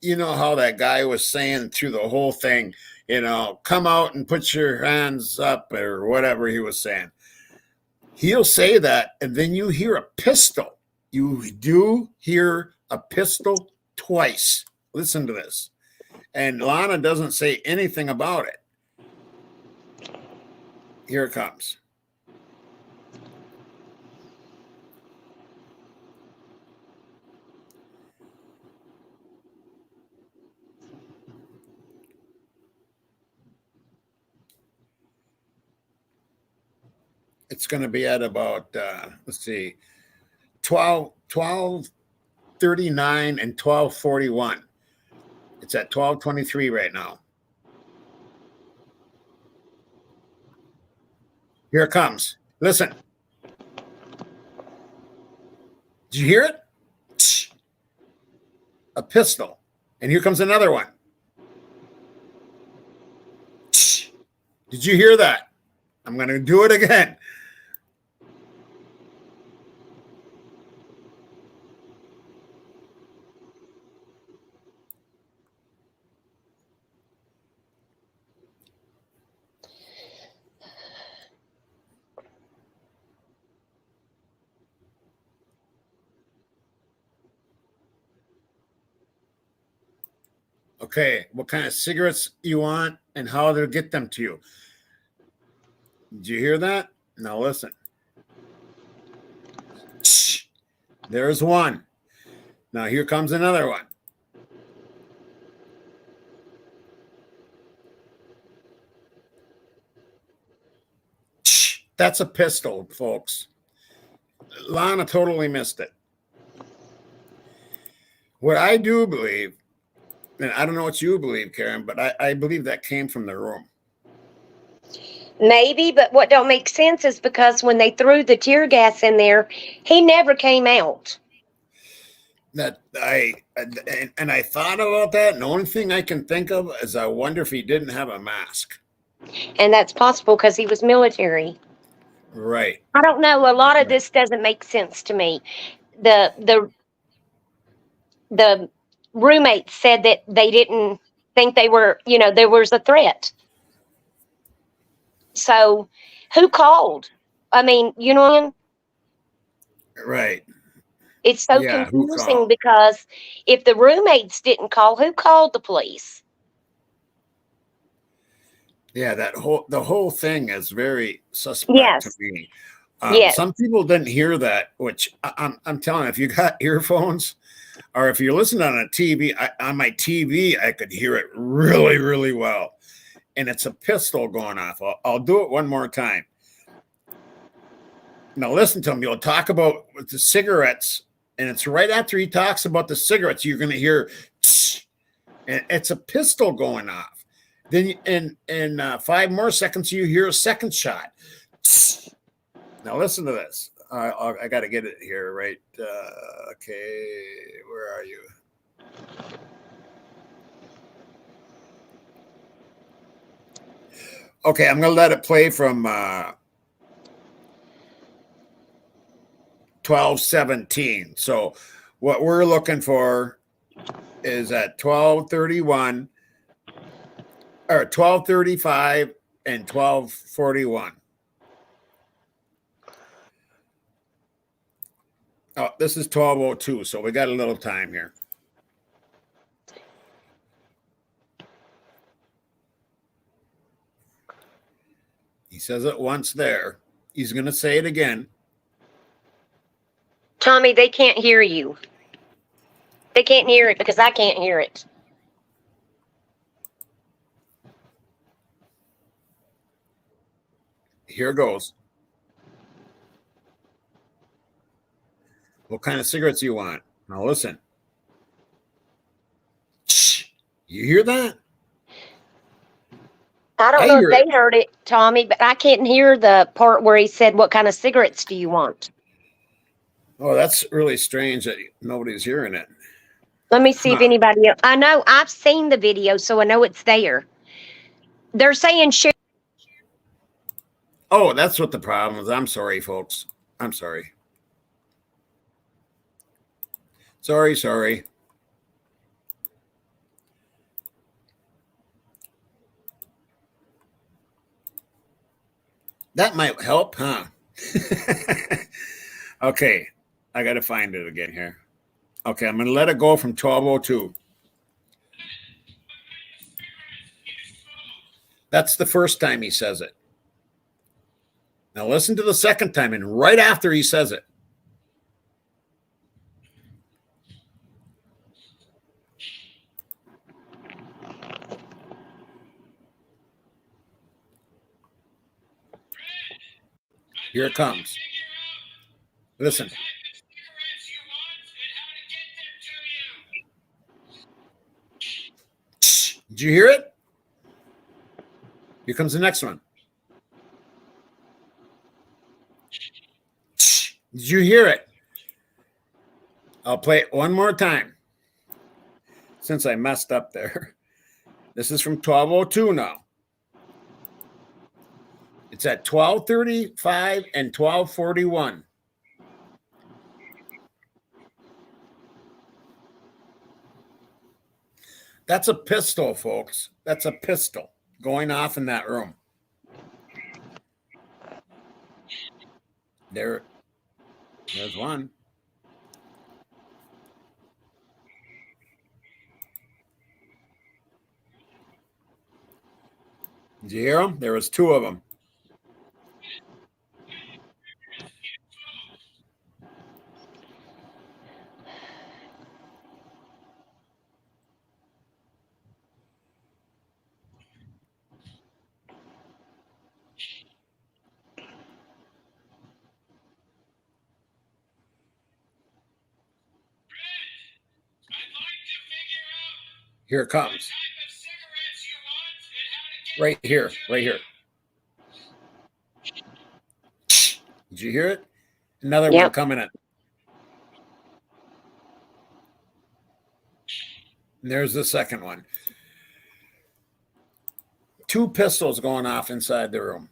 you know how that guy was saying through the whole thing, you know, come out and put your hands up or whatever he was saying. He'll say that, and then you hear a pistol. You do hear a pistol twice. Listen to this. And Lana doesn't say anything about it. Here it comes. It's going to be at about, let's see, 12:39 and 12:41. It's at 12:23 right now. Here it comes. Listen. Did you hear it? A pistol. And here comes another one. Did you hear that? I'm going to do it again. Okay, what kind of cigarettes you want and how they'll get them to you. Did you hear that? Now listen. There's one. Now here comes another one. That's a pistol, folks. Lana totally missed it. What I do believe, and I don't know what you believe, Karen, but I believe that came from the room. Maybe, but what don't make sense is because when they threw the tear gas in there, he never came out. That I thought about that, and the only thing I can think of is I wonder if he didn't have a mask. And that's possible because he was military. Right. I don't know. A lot of this doesn't make sense to me. The roommates said that they didn't think they were, there was a threat. So who called? I mean, you know what I mean? Right. It's so Yeah, who confusing called? because if the roommates didn't call, who called the police? Yeah, the whole thing is very suspect Yes. to me. Yes. Some people didn't hear that, which I'm telling you, if you got earphones or if you're listening on a TV, on my TV, I could hear it really, really well. And it's a pistol going off. I'll do it one more time. Now listen to him. You'll talk about the cigarettes, and it's right after he talks about the cigarettes, you're going to hear, and it's a pistol going off. Then in 5 more seconds, you hear a second shot. Now listen to this. I got to get it here, right? Okay, where are you? Okay, I'm going to let it play from 12:17. So what we're looking for is at 12:31 or 12:35 and 12:41. Oh, this is 12:02, so we got a little time here. He says it once there. He's going to say it again. Tommy, they can't hear you. They can't hear it because I can't hear it. Here goes. What kind of cigarettes do you want? Now listen. You hear that? I don't know if they heard it, Tommy, but I can't hear the part where he said, "What kind of cigarettes do you want?" Oh, that's really strange that nobody's hearing it. Let me see if Huh. anybody else. I know I've seen the video, so I know it's there. They're saying share. Oh, that's what the problem is. I'm sorry, folks. I'm sorry. Sorry. That might help, huh? Okay, I got to find it again here. Okay, I'm going to let it go from 1202. That's the first time he says it. Now listen to the second time, and right after he says it. Here it comes. Listen. Did you hear it? Here comes the next one. Did you hear it? I'll play it one more time since I messed up there. This is from 1202 now. It's at 12:35 and 12:41. That's a pistol, folks. That's a pistol going off in that room. There's one. Did you hear them? There was two of them. Here it comes. Right here. Did you hear it? Another one coming in. And there's the second one. Two pistols going off inside the room.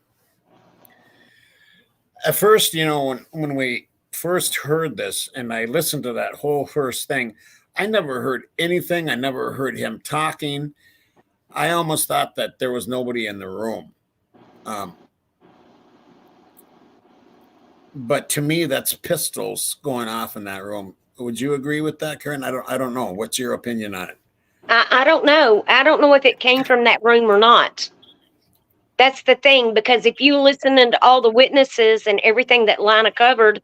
At first, when we first heard this and I listened to that whole first thing, I never heard anything. I never heard him talking. I almost thought that there was nobody in the room. But to me, that's pistols going off in that room. Would you agree with that, Karen? I don't know. What's your opinion on it? I don't know. I don't know if it came from that room or not. That's the thing, because if you listen to all the witnesses and everything that Lana covered,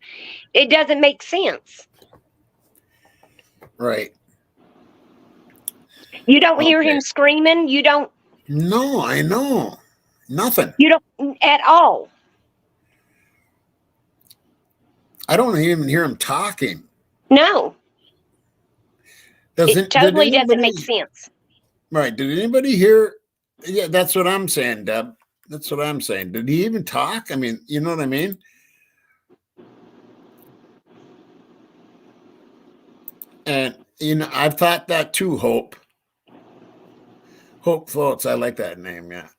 it doesn't make sense. Right. You don't hear him screaming. You don't. No, I know. Nothing. You don't at all. I don't even hear him talking. No. It totally doesn't make sense. Right. Did anybody hear? Yeah, that's what I'm saying, Deb. That's what I'm saying. Did he even talk? I mean, you know what I mean? And, I've thought that too, Hope. Hope Floats. I like that name, yeah.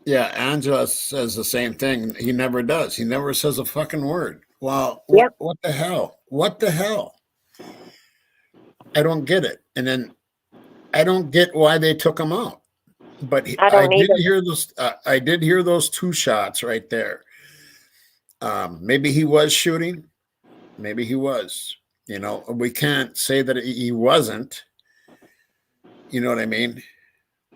Yeah, Angela says the same thing. He never does. He never says a fucking word. Well, what the hell? What the hell? I don't get it. And then I don't get why they took him out. But I did hear those two shots right there. Maybe he was shooting. Maybe he was. We can't say that he wasn't. You know what I mean?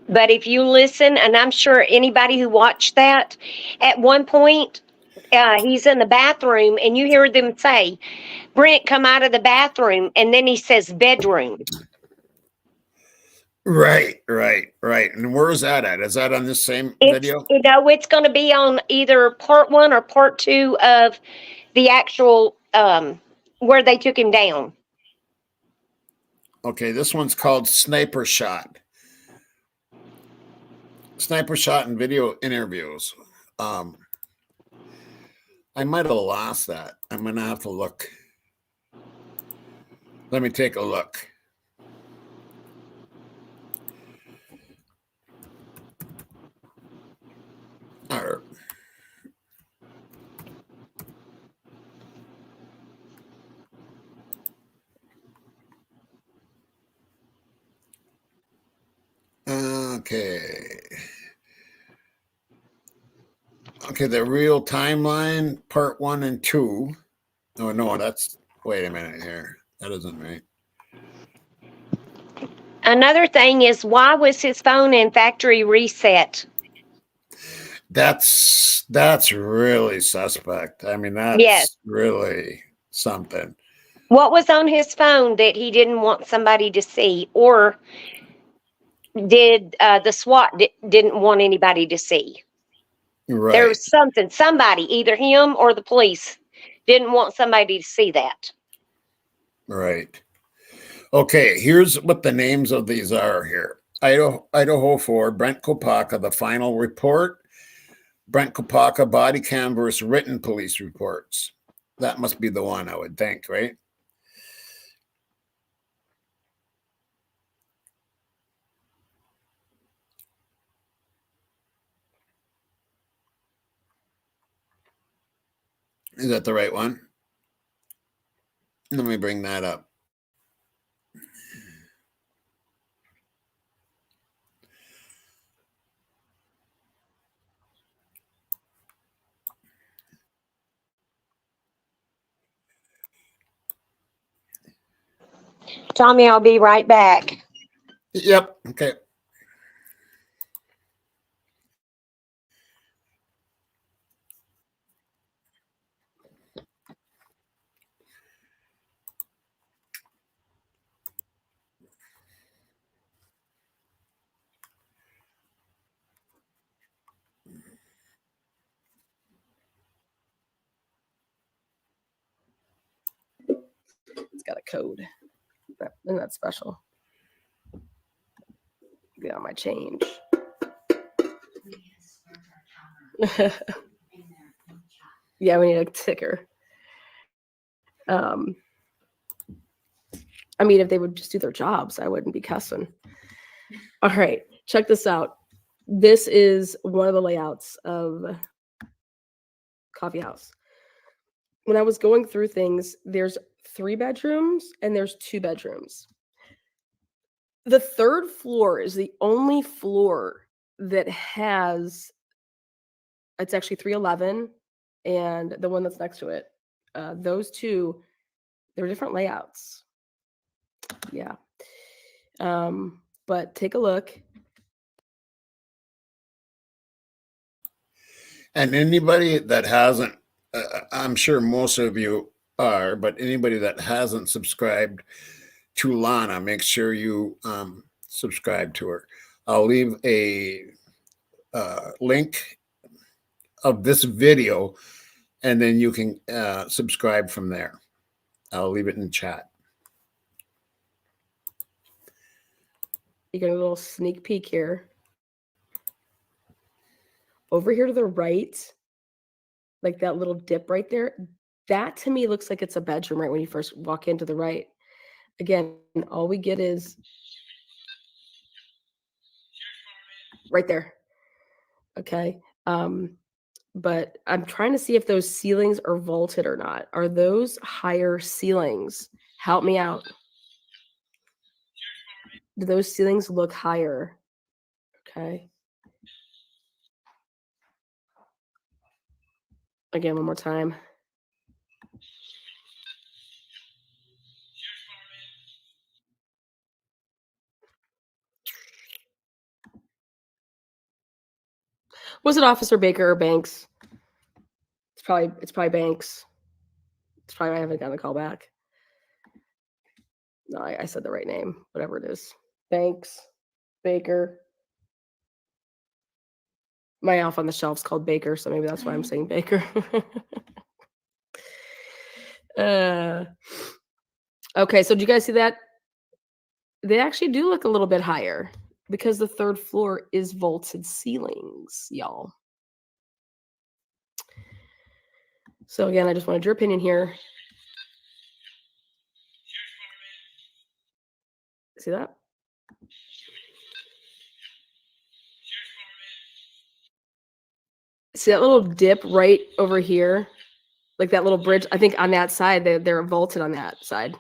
But if you listen, and I'm sure anybody who watched that, at one point, he's in the bathroom, and you hear them say, Brent, come out of the bathroom, and then he says bedroom. Right. And where is that at? Is that on this same video? It's going to be on either part 1 or part 2 of the actual where they took him down. Okay, this one's called Sniper Shot. Sniper Shot and video interviews. I might have lost that. I'm gonna have to look. Let me take a look. All right. Okay. Okay, the real timeline, part 1 and 2. Oh no, that's wait a minute here. That isn't right. Another thing is, why was his phone in factory reset? That's really suspect. I mean, Yes. that's really something. What was on his phone that he didn't want somebody to see, or did the SWAT didn't want anybody to see? There Right. was something. Somebody, either him or the police, didn't want somebody to see that. Right. Okay, here's what the names of these are here. Idaho 4, Brent Kopacha, the final report. Brent Kopacha, body cam versus written police reports. That must be the one, I would think, right? Is that the right one? Let me bring that up. Tommy, I'll be right back. Yep. Okay. It's got a code. Isn't that special? Get on my change. Yeah, we need a ticker. I mean, if they would just do their jobs, I wouldn't be cussing. All right, check this out. This is one of the layouts of Coffee House. When I was going through things, there's 3 bedrooms and there's 2 bedrooms. The 3rd floor is the only floor that has, it's actually 311 and the one that's next to it. Those 2, they're different layouts. Yeah. But take a look. And anybody that hasn't, I'm sure most of you are, but anybody that hasn't subscribed to Lana, make sure you subscribe to her. I'll leave a link of this video, and then you can subscribe from there. I'll leave it in the chat. You get a little sneak peek here. Over here to the right, like that little dip right there, that to me looks like it's a bedroom right when you first walk into the right. Again, all we get is right there. Okay. But I'm trying to see if those ceilings are vaulted or not. Are those higher ceilings? Help me out. Do those ceilings look higher? Okay. Again, one more time. Was it Officer Baker or Banks? It's probably Banks. It's probably I haven't gotten a call back. No, I said the right name, whatever it is. Banks, Baker. My elf on the shelf's called Baker, so maybe that's why I'm saying Baker. Okay, so do you guys see that? They actually do look a little bit higher because the 3rd floor is vaulted ceilings, y'all. So again, I just wanted your opinion here. See that? See that little dip right over here? Like that little bridge. I think on that side, they're vaulted on that side.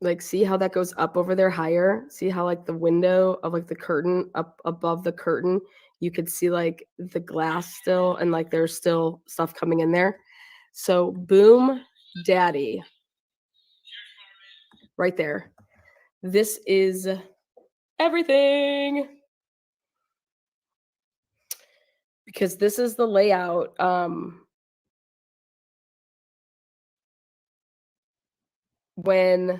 Like, see how that goes up over there higher? See how like the window of like the curtain up above the curtain, you could see like the glass still, and like there's still stuff coming in there. So boom, daddy. Right there. This is everything. Because this is the layout. When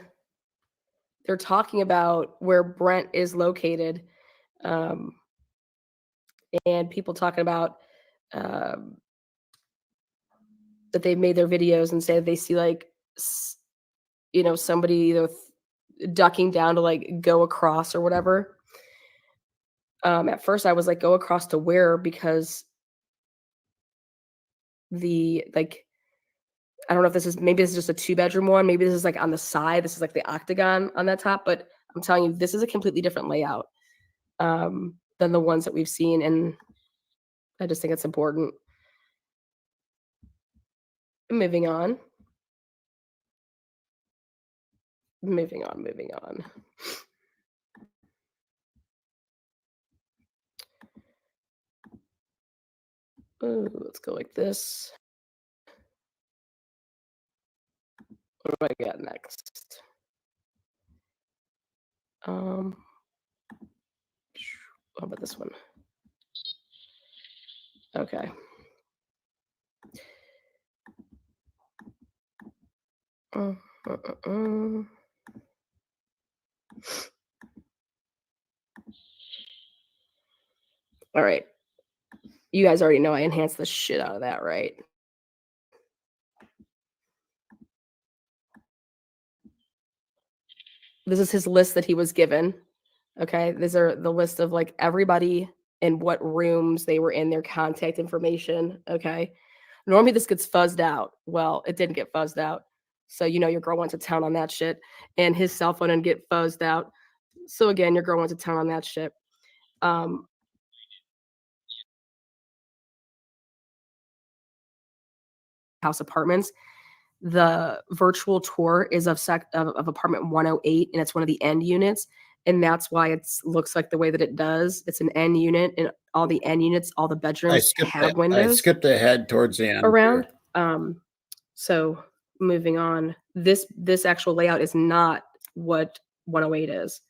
they're talking about where Brent is located, and people talking about that they've made their videos and say that they see like, you know, somebody either ducking down to like go across or whatever. At first I was like, go across to where? Because the like, I don't know if this is, maybe this is just a 2-bedroom one. Maybe this is like on the side. This is like the octagon on that top, but I'm telling you, this is a completely different layout than the ones that we've seen. And I just think it's important. Moving on. Moving on. Ooh, let's go like this. What do I got next? How about this one? Okay. All right. You guys already know I enhanced the shit out of that, right? This is his list that he was given. Okay. These are the list of like everybody and what rooms they were in, their contact information. Okay. Normally this gets fuzzed out. Well, it didn't get fuzzed out. So, you know, your girl went to town on that shit, and his cell phone didn't get fuzzed out. So again, your girl went to town on that shit. House apartments. The virtual tour is of apartment 108, and it's one of the end units, and that's why it looks like the way that it does. It's an end unit, and all the end units, all the bedrooms have windows. I skipped ahead towards the end around. So moving on, this actual layout is not what 108 is.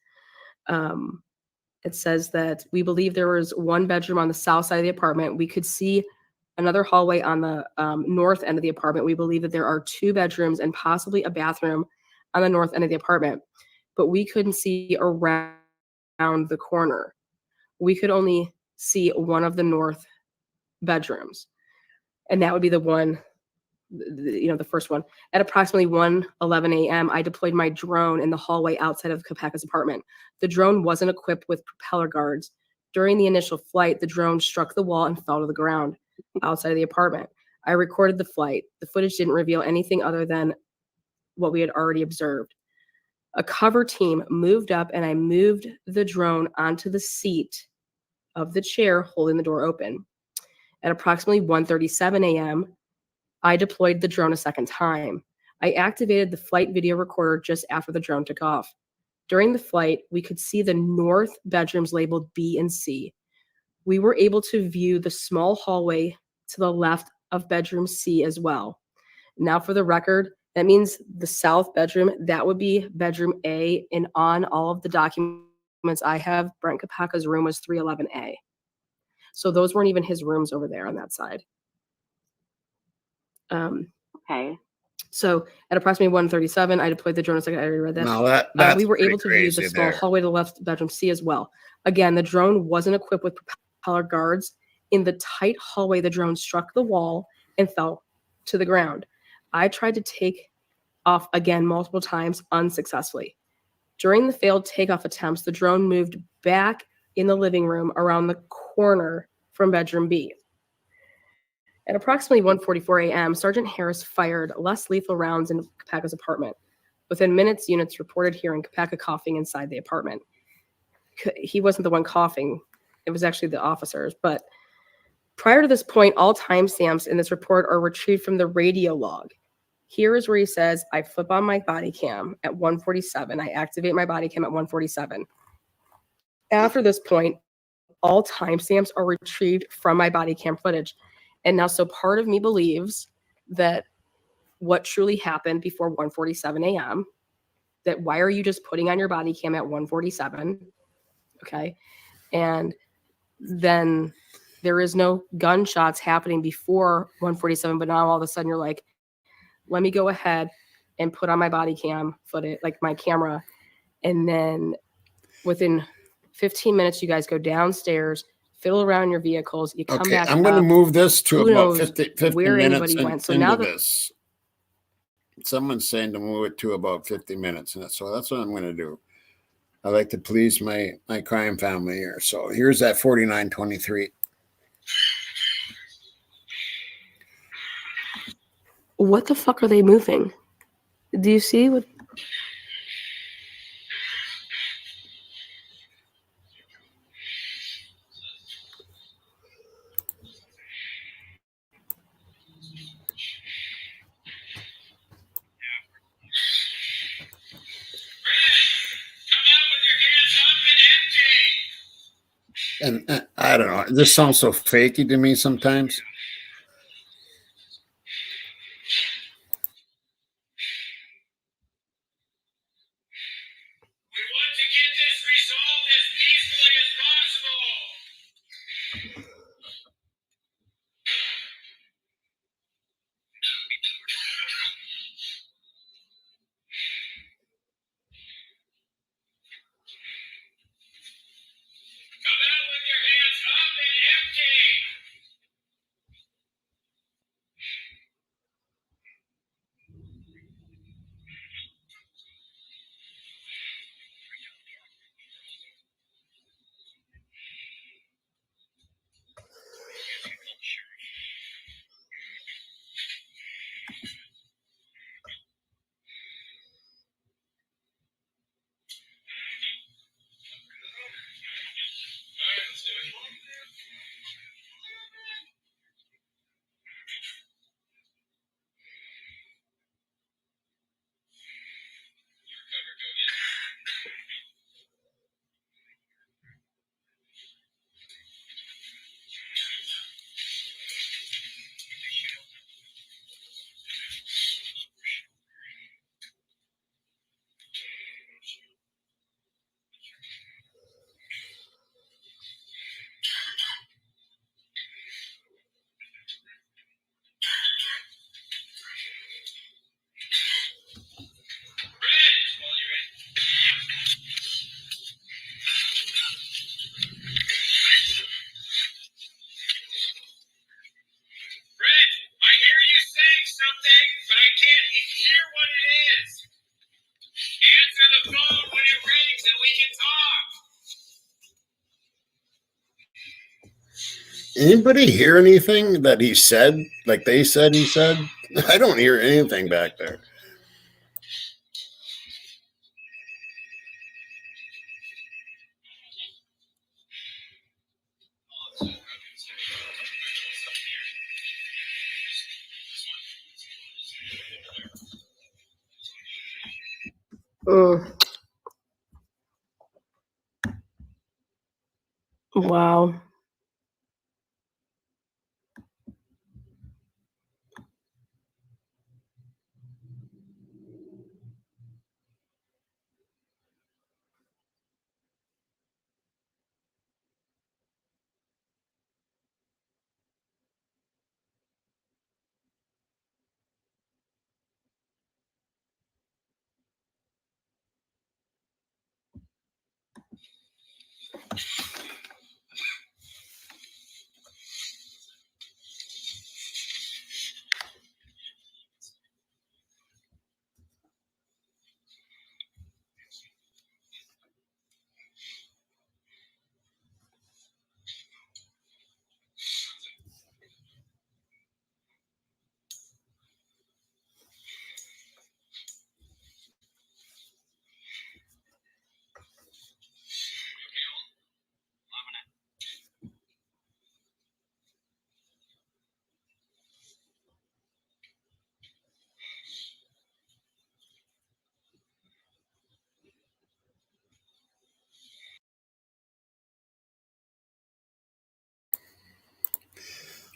It says that we believe there was one bedroom on the south side of the apartment. We could see another hallway on the north end of the apartment. We believe that there are 2 bedrooms and possibly a bathroom on the north end of the apartment, but we couldn't see around the corner. We could only see one of the north bedrooms, and that would be the one, you know, the first one. At approximately 1:11 a.m., I deployed my drone in the hallway outside of Kopacha's apartment. The drone wasn't equipped with propeller guards. During the initial flight, the drone struck the wall and fell to the ground outside of the apartment. I recorded the flight. The footage didn't reveal anything other than what we had already observed. A cover team moved up, and I moved the drone onto the seat of the chair holding the door open. At approximately 1:37 a.m., I deployed the drone a second time. I activated the flight video recorder just after the drone took off. During the flight, we could see the north bedrooms labeled B and C. We were able to view the small hallway to the left of bedroom C as well. Now, for the record, that means the south bedroom, that would be bedroom A, and on all of the documents I have, Brent Kopacha's room was 311A. So those weren't even his rooms over there on that side. Okay. So at approximately 1:37, I deployed the drone. I already read that. No, that's we were able to view crazy the small there. hallway to the left bedroom C as well. Again, the drone wasn't equipped with propeller guards. In the tight hallway, the drone struck the wall and fell to the ground. I tried to take off again multiple times unsuccessfully. During the failed takeoff attempts, the drone moved back in the living room around the corner from bedroom B. At approximately 1:44 a.m., Sergeant Harris fired less lethal rounds into Kopacha's apartment. Within minutes, units reported hearing Kopacha coughing inside the apartment. He wasn't the one coughing. It was actually the officers. But prior to this point, all timestamps in this report are retrieved from the radio log. Here is where he says, I flip on my body cam at 1:47. I activate my body cam at 1:47. After this point, all timestamps are retrieved from my body cam footage. And now, so part of me believes that what truly happened before 1:47 a.m., that why are you just putting on your body cam at 1:47? Okay. And then there is no gunshots happening before 1:47, but now all of a sudden you're like, let me go ahead and put on my body cam footage, like my camera. And then within 15 minutes, you guys go downstairs, fiddle around in your vehicles. You come back. I'm going to move this to Who about knows 50 where minutes anybody went. So into now that this. Someone's saying to move it to about 50 minutes. And so that's what I'm going to do. I like to please my crime family here. So here's that 4923. what the fuck are they moving? Do you see what? And I don't know. This sounds so fakey to me sometimes. We want to get this resolved as peacefully as possible. Come out with your hands up and empty. Red, I hear you saying something, but I can't hear what it is. Answer the phone when it rings and we can talk. Anybody hear anything that he said? Like they said he said? I don't hear anything back there. Wow.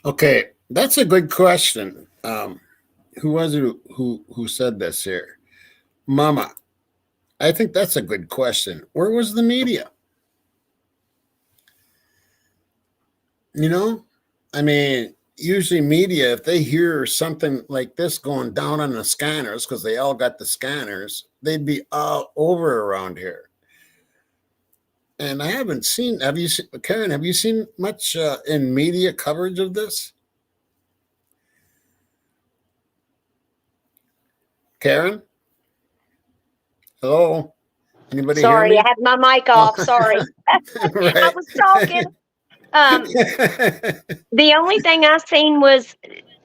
Okay, that's a good question. Who was it who said this here? Mama. I think that's a good question. Where was the media? You know, I mean, usually media, if they hear something like this going down on the scanners, because they all got the scanners, they'd be all over around here. And I haven't seen. Have you, Karen? Have you seen much in media coverage of this? Karen, hello. Anybody hear Sorry, I me? had my mic Oh, off. Sorry. I right. was talking. The only thing I seen was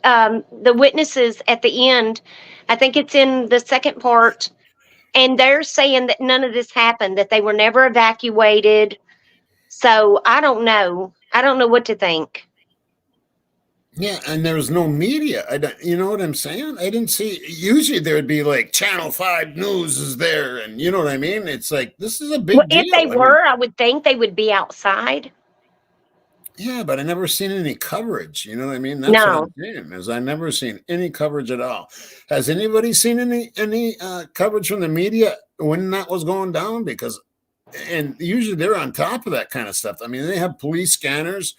the witnesses at the end. I think it's in the second part, and they're saying that none of this happened, that they were never evacuated. So I don't know. I don't know what to think. Yeah, and there was no media. I don't, you know what I'm saying? I didn't see. Usually there would be like Channel 5 News is there, and you know what I mean? It's like this is a Well, big if they deal. I mean, were, I would think they would be outside. yeah, but I never seen any coverage. You know what I mean? That's what No. I'm saying. Is I never seen any coverage at all. Has anybody seen any coverage from the media when that was going down? Because and usually they're on top of that kind of stuff. I mean, they have police scanners,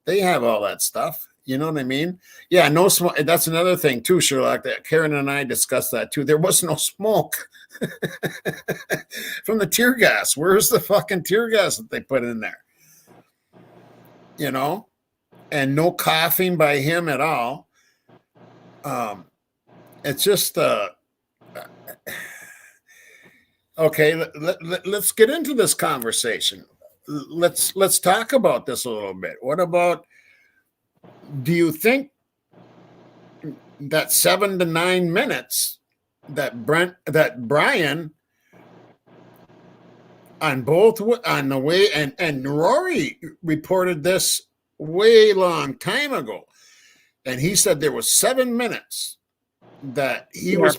they have all that stuff. You know what I mean? Yeah, no smoke. That's another thing too, Sherlock. That Karen and I discussed that too. There was no smoke from the tear gas. Where's the fucking tear gas that they put in there? You know, and no coughing by him at all. It's just okay. Let's get into this conversation. Let's talk about this a little bit. What about? Do you think that 7 to 9 minutes that Brian on both on the way and Rory reported this way long time ago, and he said there was 7 minutes that Yeah.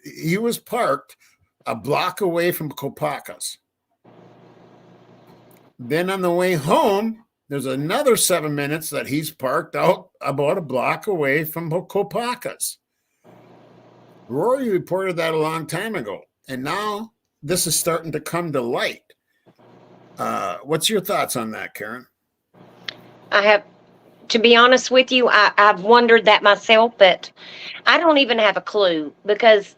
he was parked a block away from Kopaka's. Then on the way home, there's another 7 minutes that he's parked out about a block away from Kopaka's. Rory reported that a long time ago, and now this is starting to come to light. What's your thoughts on that, Karen? I have, to be honest with you, I've wondered that myself, but I don't even have a clue because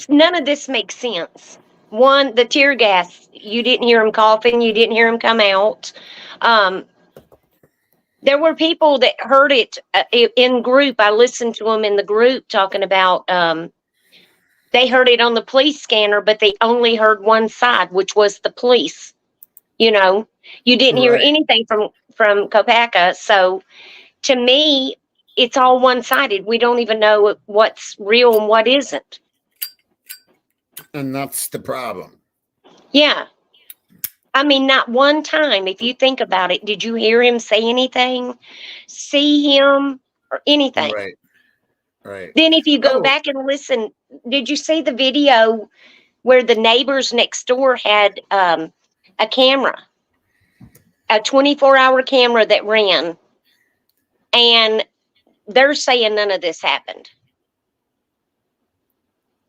none of this makes sense. One, the tear gas, you didn't hear him coughing, you didn't hear him come out. Um, there were people that heard it in group. I listened to them in the group talking about they heard it on the police scanner, but they only heard one side, which was the police. You know, you didn't hear Right. anything from Kopacha. So to me, it's all one sided. We don't even know what's real and what isn't. And that's the problem. Yeah. I mean, not one time, if you think about it, did you hear him say anything, see him, or anything? Right. Right. Then, if you go Oh, back and listen, did you see the video where the neighbors next door had a camera, a 24-hour camera that ran, and they're saying none of this happened?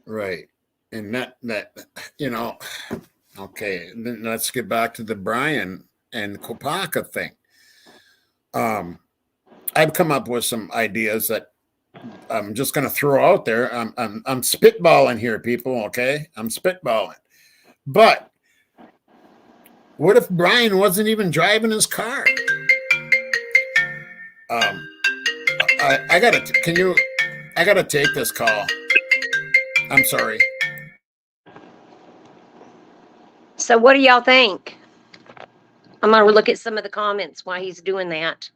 right. And that you know, okay, then let's get back to the Brian and Kopaka thing. I've come up with some ideas that I'm just going to throw out there. I'm spitballing here, people. Okay, I'm spitballing. But what if Brian wasn't even driving his car? I gotta. Can you? I gotta take this call. I'm sorry. So, what do y'all think? I'm going to look at some of the comments while he's doing that.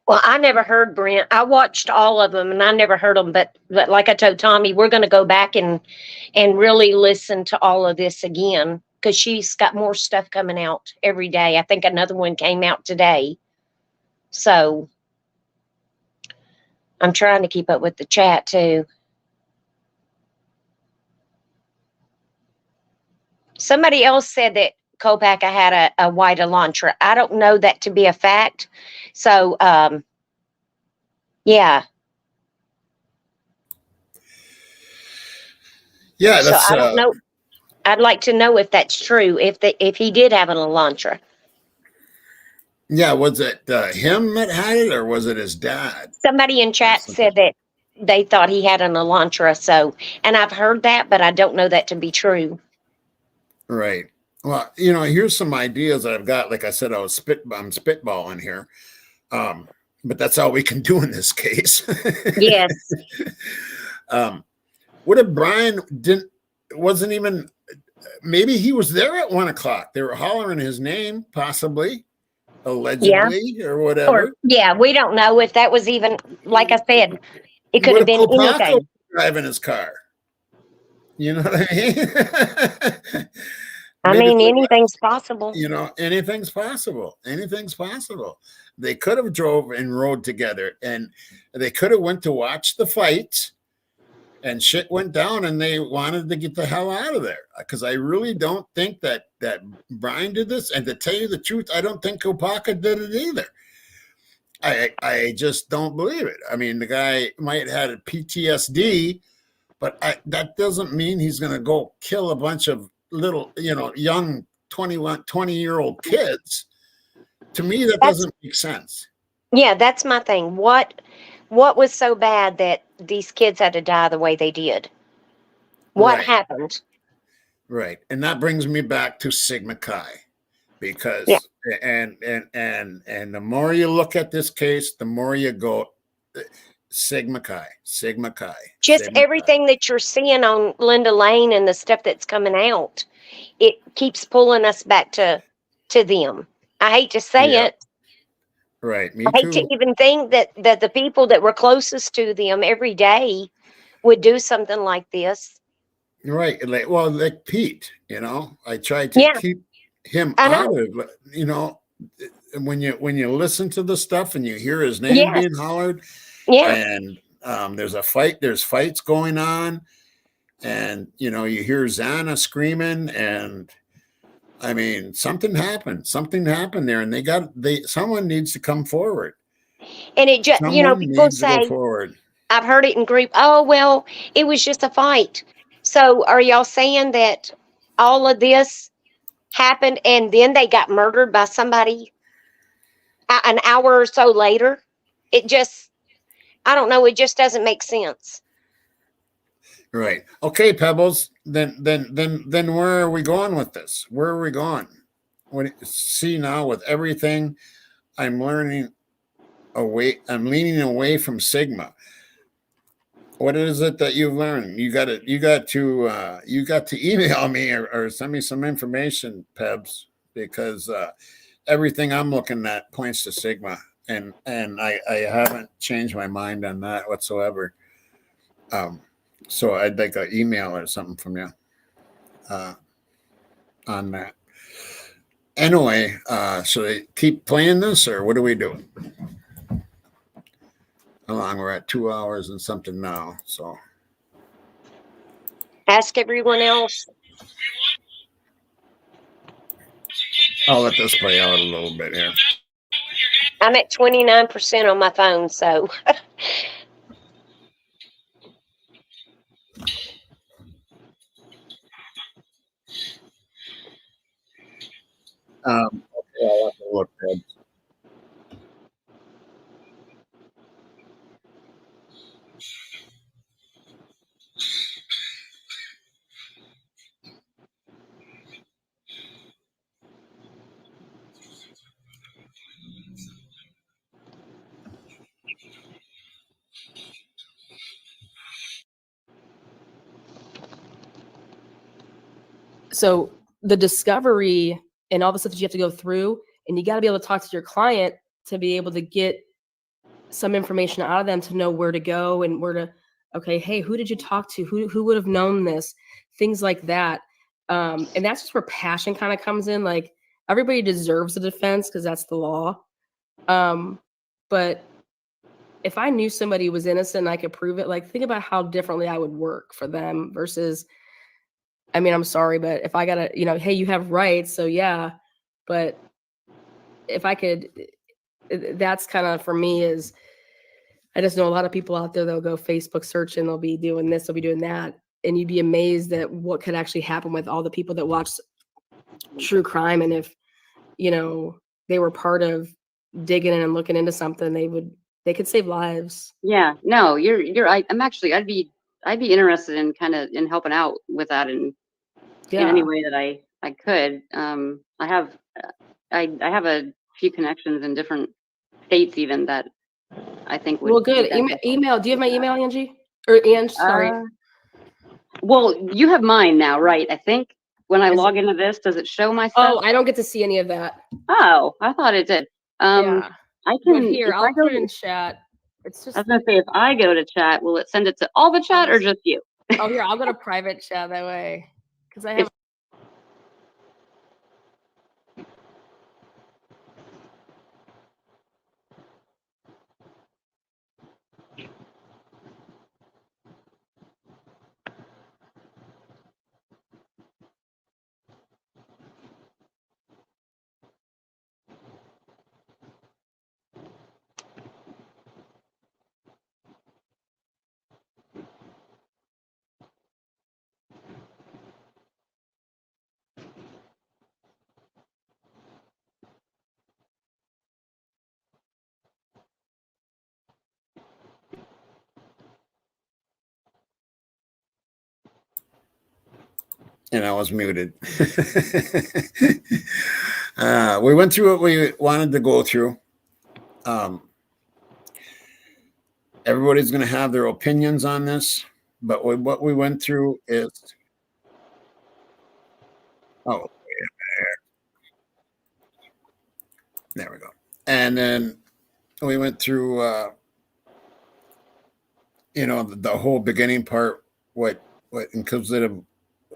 Well, I never heard Brent. I watched all of them and I never heard them. But like I told Tommy, we're going to go back and really listen to all of this again because she's got more stuff coming out every day. I think another one came out today. So I'm trying to keep up with the chat too. Somebody else said that Kopacha had a white Elantra. I don't know that to be a fact. So, yeah. Yeah, So that's I don't know. I'd like to know if that's true. If he did have an Elantra. yeah. Was it him that had it, or was it his dad? Somebody in chat said that they thought he had an Elantra. So, and I've heard that, but I don't know that to be true. Right. Well, you know, here's some ideas that I've got. Like I said, I'm spitballing here, but that's all we can do in this case. Yes. What if Brian wasn't even? Maybe he was there at 1 o'clock. They were hollering his name, possibly, allegedly, or whatever. Or yeah, we don't know if that was even, like I said, it could What have if been Kopacha anything. was driving his car? You know what I mean? I Maybe mean, Kopacha- anything's possible. You know, anything's possible. Anything's possible. They could have drove and rode together, and they could have went to watch the fight, and shit went down, and they wanted to get the hell out of there. Because I really don't think that Brian did this, and to tell you the truth, I don't think Kopacha did it either. I just don't believe it. I mean, the guy might have had a PTSD, but that doesn't mean he's going to go kill a bunch of little, young 20-year-old kids. To me, that doesn't make sense. Yeah, that's my thing. What was so bad that these kids had to die the way they did? What Right. happened? Right. And that brings me back to Sigma Chi, because and the more you look at this case, the more you go Sigma Chi. Just everything that you're seeing on Linda Lane and the stuff that's coming out, it keeps pulling us back to them. I hate to say it. Right. Me I hate too. to even think that the people that were closest to them every day would do something like this. Right. Like Pete, I tried to keep him out of it. When you listen to the stuff and you hear his name being hollered, and there's fights going on, and you hear Zana screaming, and I mean something happened there, and someone needs to come forward. And it just, Someone people needs to say, go forward. I've heard it in group, oh, well, it was just a fight. So are y'all saying that all of this happened and then they got murdered by somebody an hour or so later? It just, I don't know. It just doesn't make sense. Right. Okay, Pebbles. Then where are we going with this? Where are we going? See, now with everything, I'm learning away. I'm leaning away from Sigma. What is it that you've learned? You got to email me or send me some information, Pebs, because everything I'm looking at points to Sigma, and I haven't changed my mind on that whatsoever. So I'd like an email or something from you on that. Anyway, should I keep playing this, or what are we doing? How long? We're at 2 hours and something now. So Ask everyone else. I'll let this play out a little bit here. I'm at 29% on my phone, so. Okay, I'll have to look, Ted. So the discovery and all the stuff that you have to go through, and you got to be able to talk to your client to be able to get some information out of them to know where to go and where to, okay, hey, who did you talk to? Who would have known this? Things like that. And that's just where passion kind of comes in. Like everybody deserves a defense because that's the law. But if I knew somebody was innocent and I could prove it, like think about how differently I would work for them versus, I mean, I'm sorry, but if I gotta, you know, hey, you have rights, so yeah, but if I could, that's kind of for me is, I just know a lot of people out there, they'll go Facebook search and they'll be doing this, they'll be doing that, and you'd be amazed at what could actually happen with all the people that watch true crime, and if, you know, they were part of digging in and looking into something, they could save lives. Yeah, no, you're right. I'd be interested in kind of in helping out with that in any way that I could. I have a few connections in different states even that I think would. Well, good. Email. Do you have my email, Angie? Or Ange? Sorry. Well, you have mine now, right? I think when I log into this, does it show my stuff? Oh, I don't get to see any of that. Oh, I thought it did. Yeah. I can. But here, I'll put it in chat. It's just. I was gonna say, if I go to chat, will it send it to all the chat or just you? Oh, here, I'll go to private chat that way because I have. And I was muted. We went through what we wanted to go through. Everybody's going to have their opinions on this, but what we went through is, oh, there we go. And then we went through, you know, the whole beginning part, what Inquisitive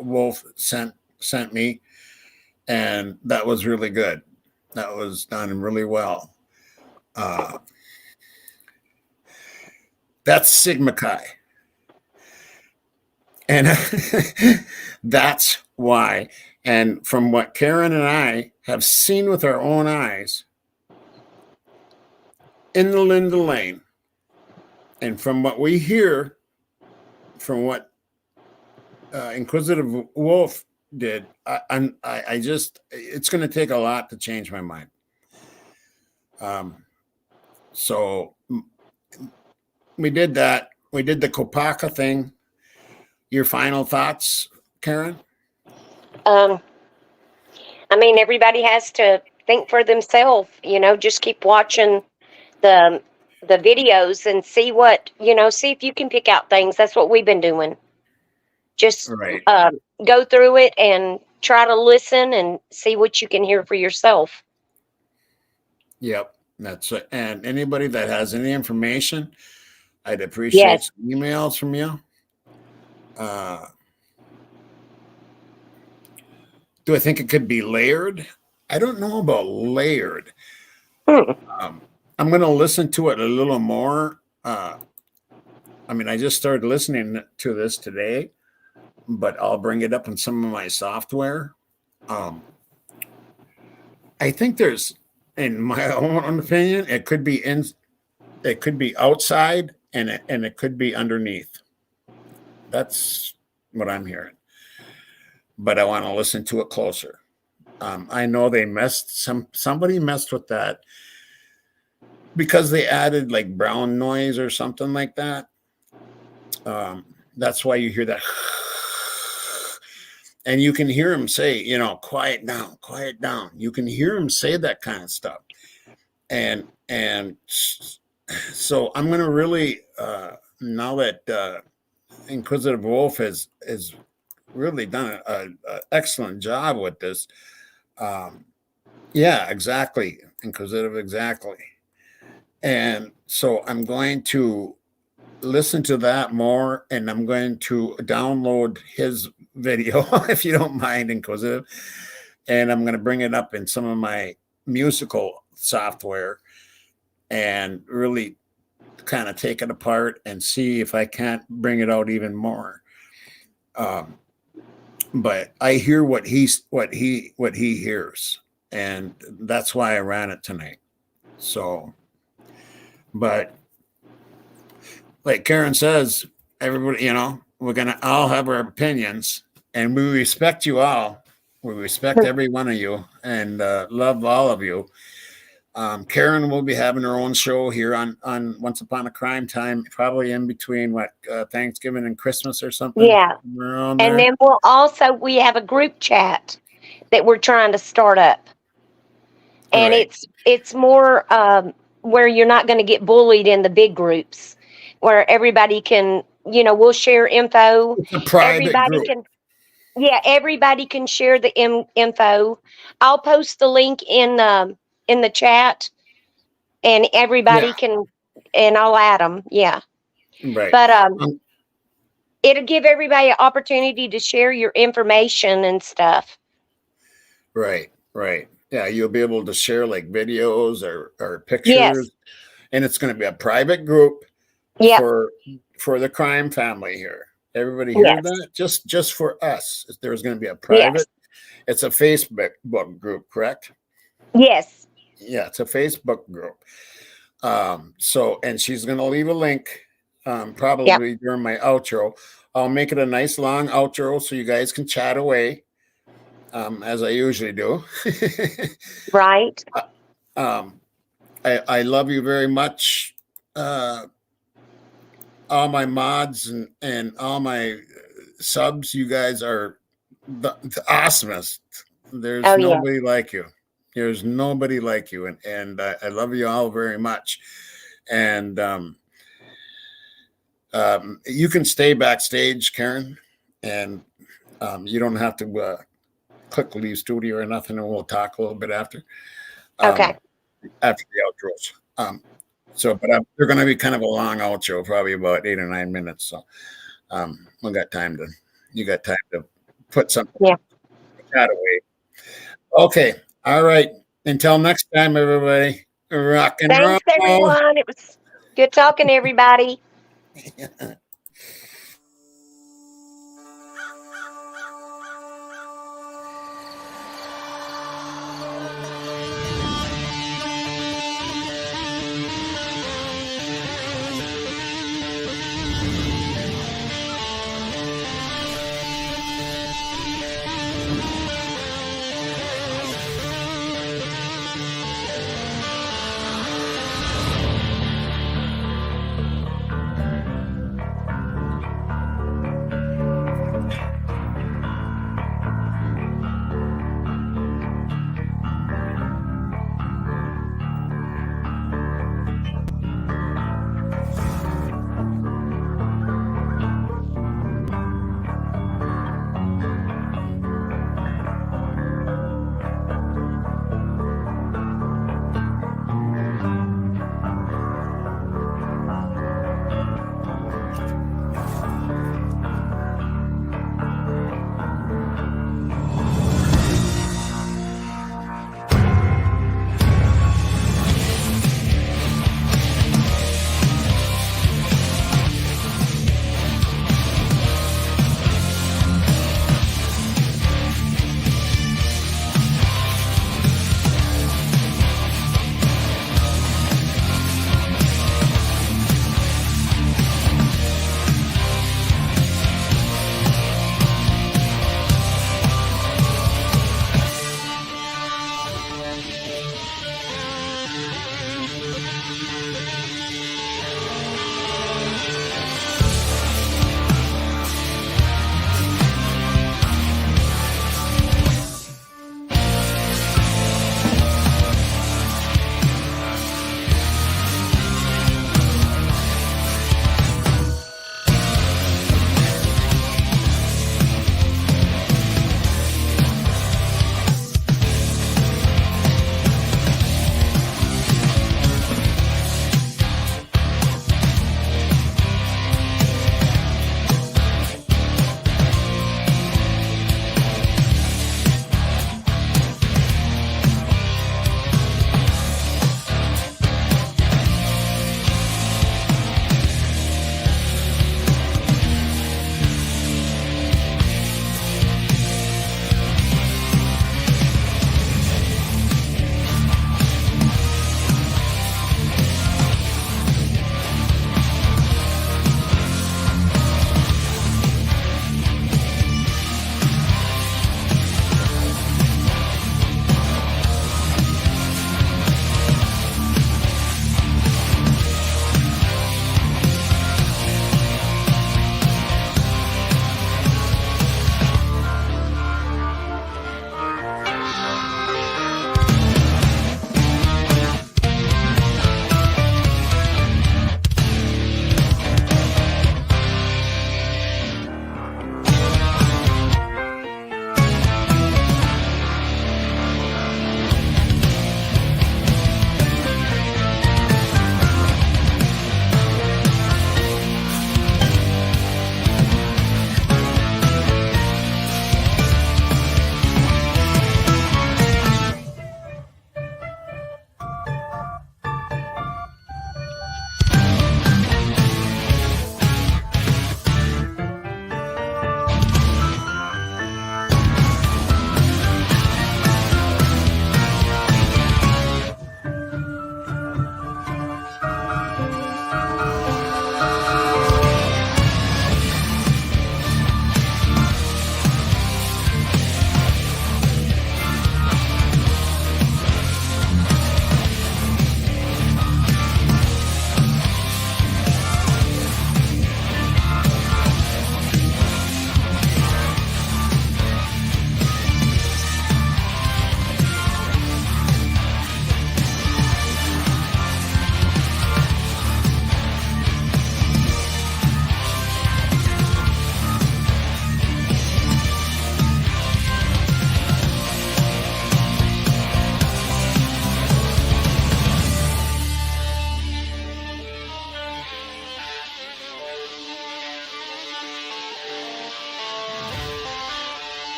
Wolf sent me, and that was really good. That was done really well. That's Sigma Chi. And that's why. And from what Karen and I have seen with our own eyes in the Linda Lane, and from what we hear, from what Inquisitive Wolf did, I just, it's going to take a lot to change my mind. So we did that. We did the Kopacha thing. Your final thoughts, Karen? I mean, everybody has to think for themselves, you know, just keep watching the videos and see what, you know, see if you can pick out things. That's what we've been doing. Just right. Go through it and try to listen and see what you can hear for yourself. Yep, that's it. And anybody that has any information, I'd appreciate some emails from you. Do I think it could be layered? I don't know about layered. I'm going to listen to it a little more. I mean, I just started listening to this today, but I'll bring it up in some of my software. I think there's, in my own opinion, it could be outside and it could be underneath. That's what I'm hearing. But I want to listen to it closer. I know they somebody messed with that because they added like brown noise or something like that. That's why you hear that. And you can hear him say, you know, quiet down, quiet down. You can hear him say that kind of stuff. And so I'm going to really, now that Inquisitive Wolf has really done an excellent job with this. Yeah, exactly. Inquisitive, exactly. And So I'm going to listen to that more, and I'm going to download his video, if you don't mind, Inquisitive, and I'm going to bring it up in some of my musical software and really kind of take it apart and see if I can't bring it out even more. But I hear what he hears, and that's why I ran it tonight. So, but like Karen says, everybody, we're gonna all have our opinions, and we respect you all. We respect every one of you, and love all of you. Karen will be having her own show here on Once Upon a Crime Time, probably in between Thanksgiving and Christmas or something. Yeah. And then we have a group chat that we're trying to start up. And Right. it's more where you're not going to get bullied in the big groups, where everybody can, we'll share info. It's a private Everybody group. everybody can share the info. I'll post the link in the chat, and everybody can, and I'll add them. Yeah. Right. But it'll give everybody an opportunity to share your information and stuff. Right. Yeah, you'll be able to share like videos or pictures. Yes. And it's going to be a private group Yeah. for the crime family here. Everybody hear that? Just for us. There's going to be a private. It's a Facebook group, correct? Yes. Yeah, it's a Facebook group. So, and she's going to leave a link probably during my outro. I'll make it a nice long outro so you guys can chat away, as I usually do. Right. I love you very much. All my mods and all my subs, you guys are the awesomest. There's nobody like you. There's nobody like you. And I love you all very much. And you can stay backstage, Karen, and you don't have to click leave studio or nothing, and we'll talk a little bit after. Okay. After the outros. But they're going to be kind of a long outro, probably about 8 or 9 minutes. So you got time to put something chat away. Okay. All right. Until next time, everybody. Rock and roll. Thanks, everyone. It was good talking to everybody.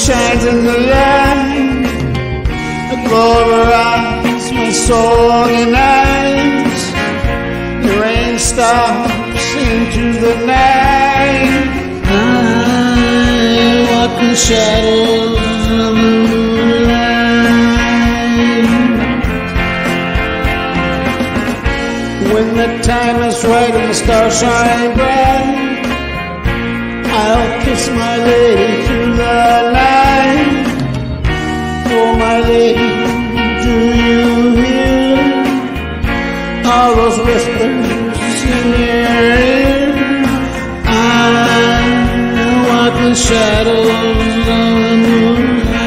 shines in the light, a glorious my soul unites. The rain stops into the night. I walk in shadows of the moonlight. When the time is right and the stars shine bright, I'll kiss my lady through the night. Oh, my lady, do you hear all those whispers in your ear? I walk in shadows of the moonlight.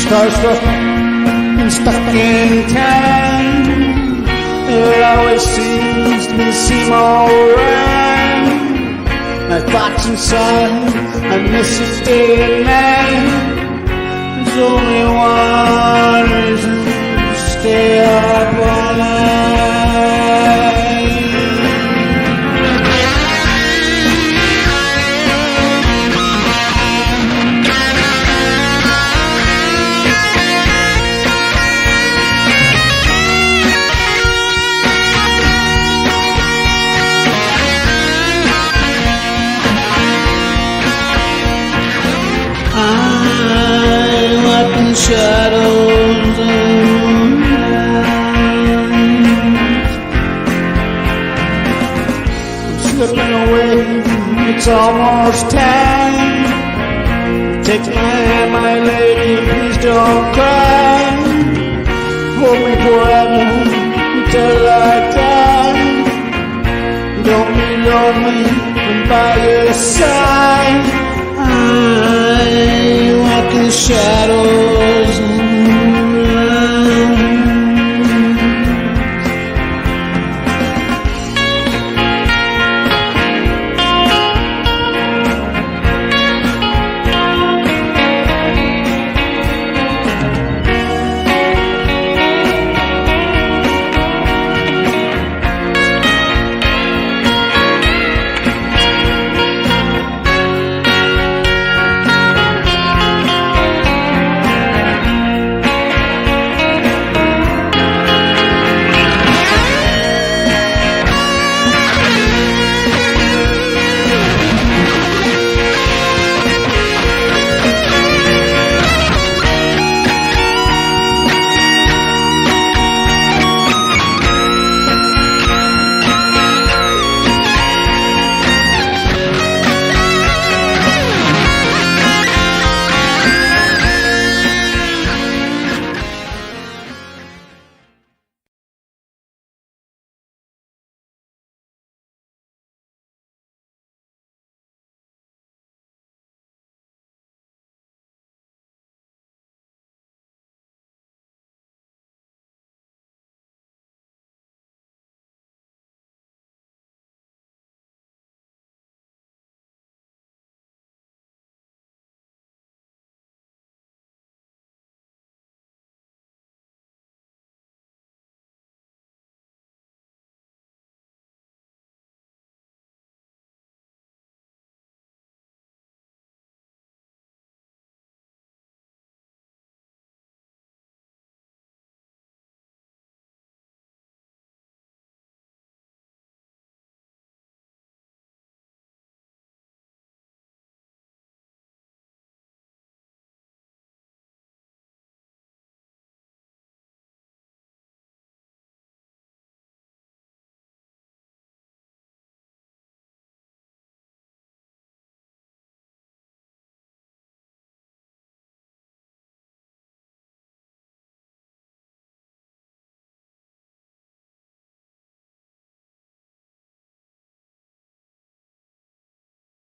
Starstruck and stuck in time, it always seems to seem alright. My thoughts inside, I miss it day and night. There's only one reason to stay up all night. Shadows of the moonlight. I'm slipping away, it's almost time. Take my hand, my lady, please don't cry. Hold me forever until I die. Don't be lonely, I'm by your side.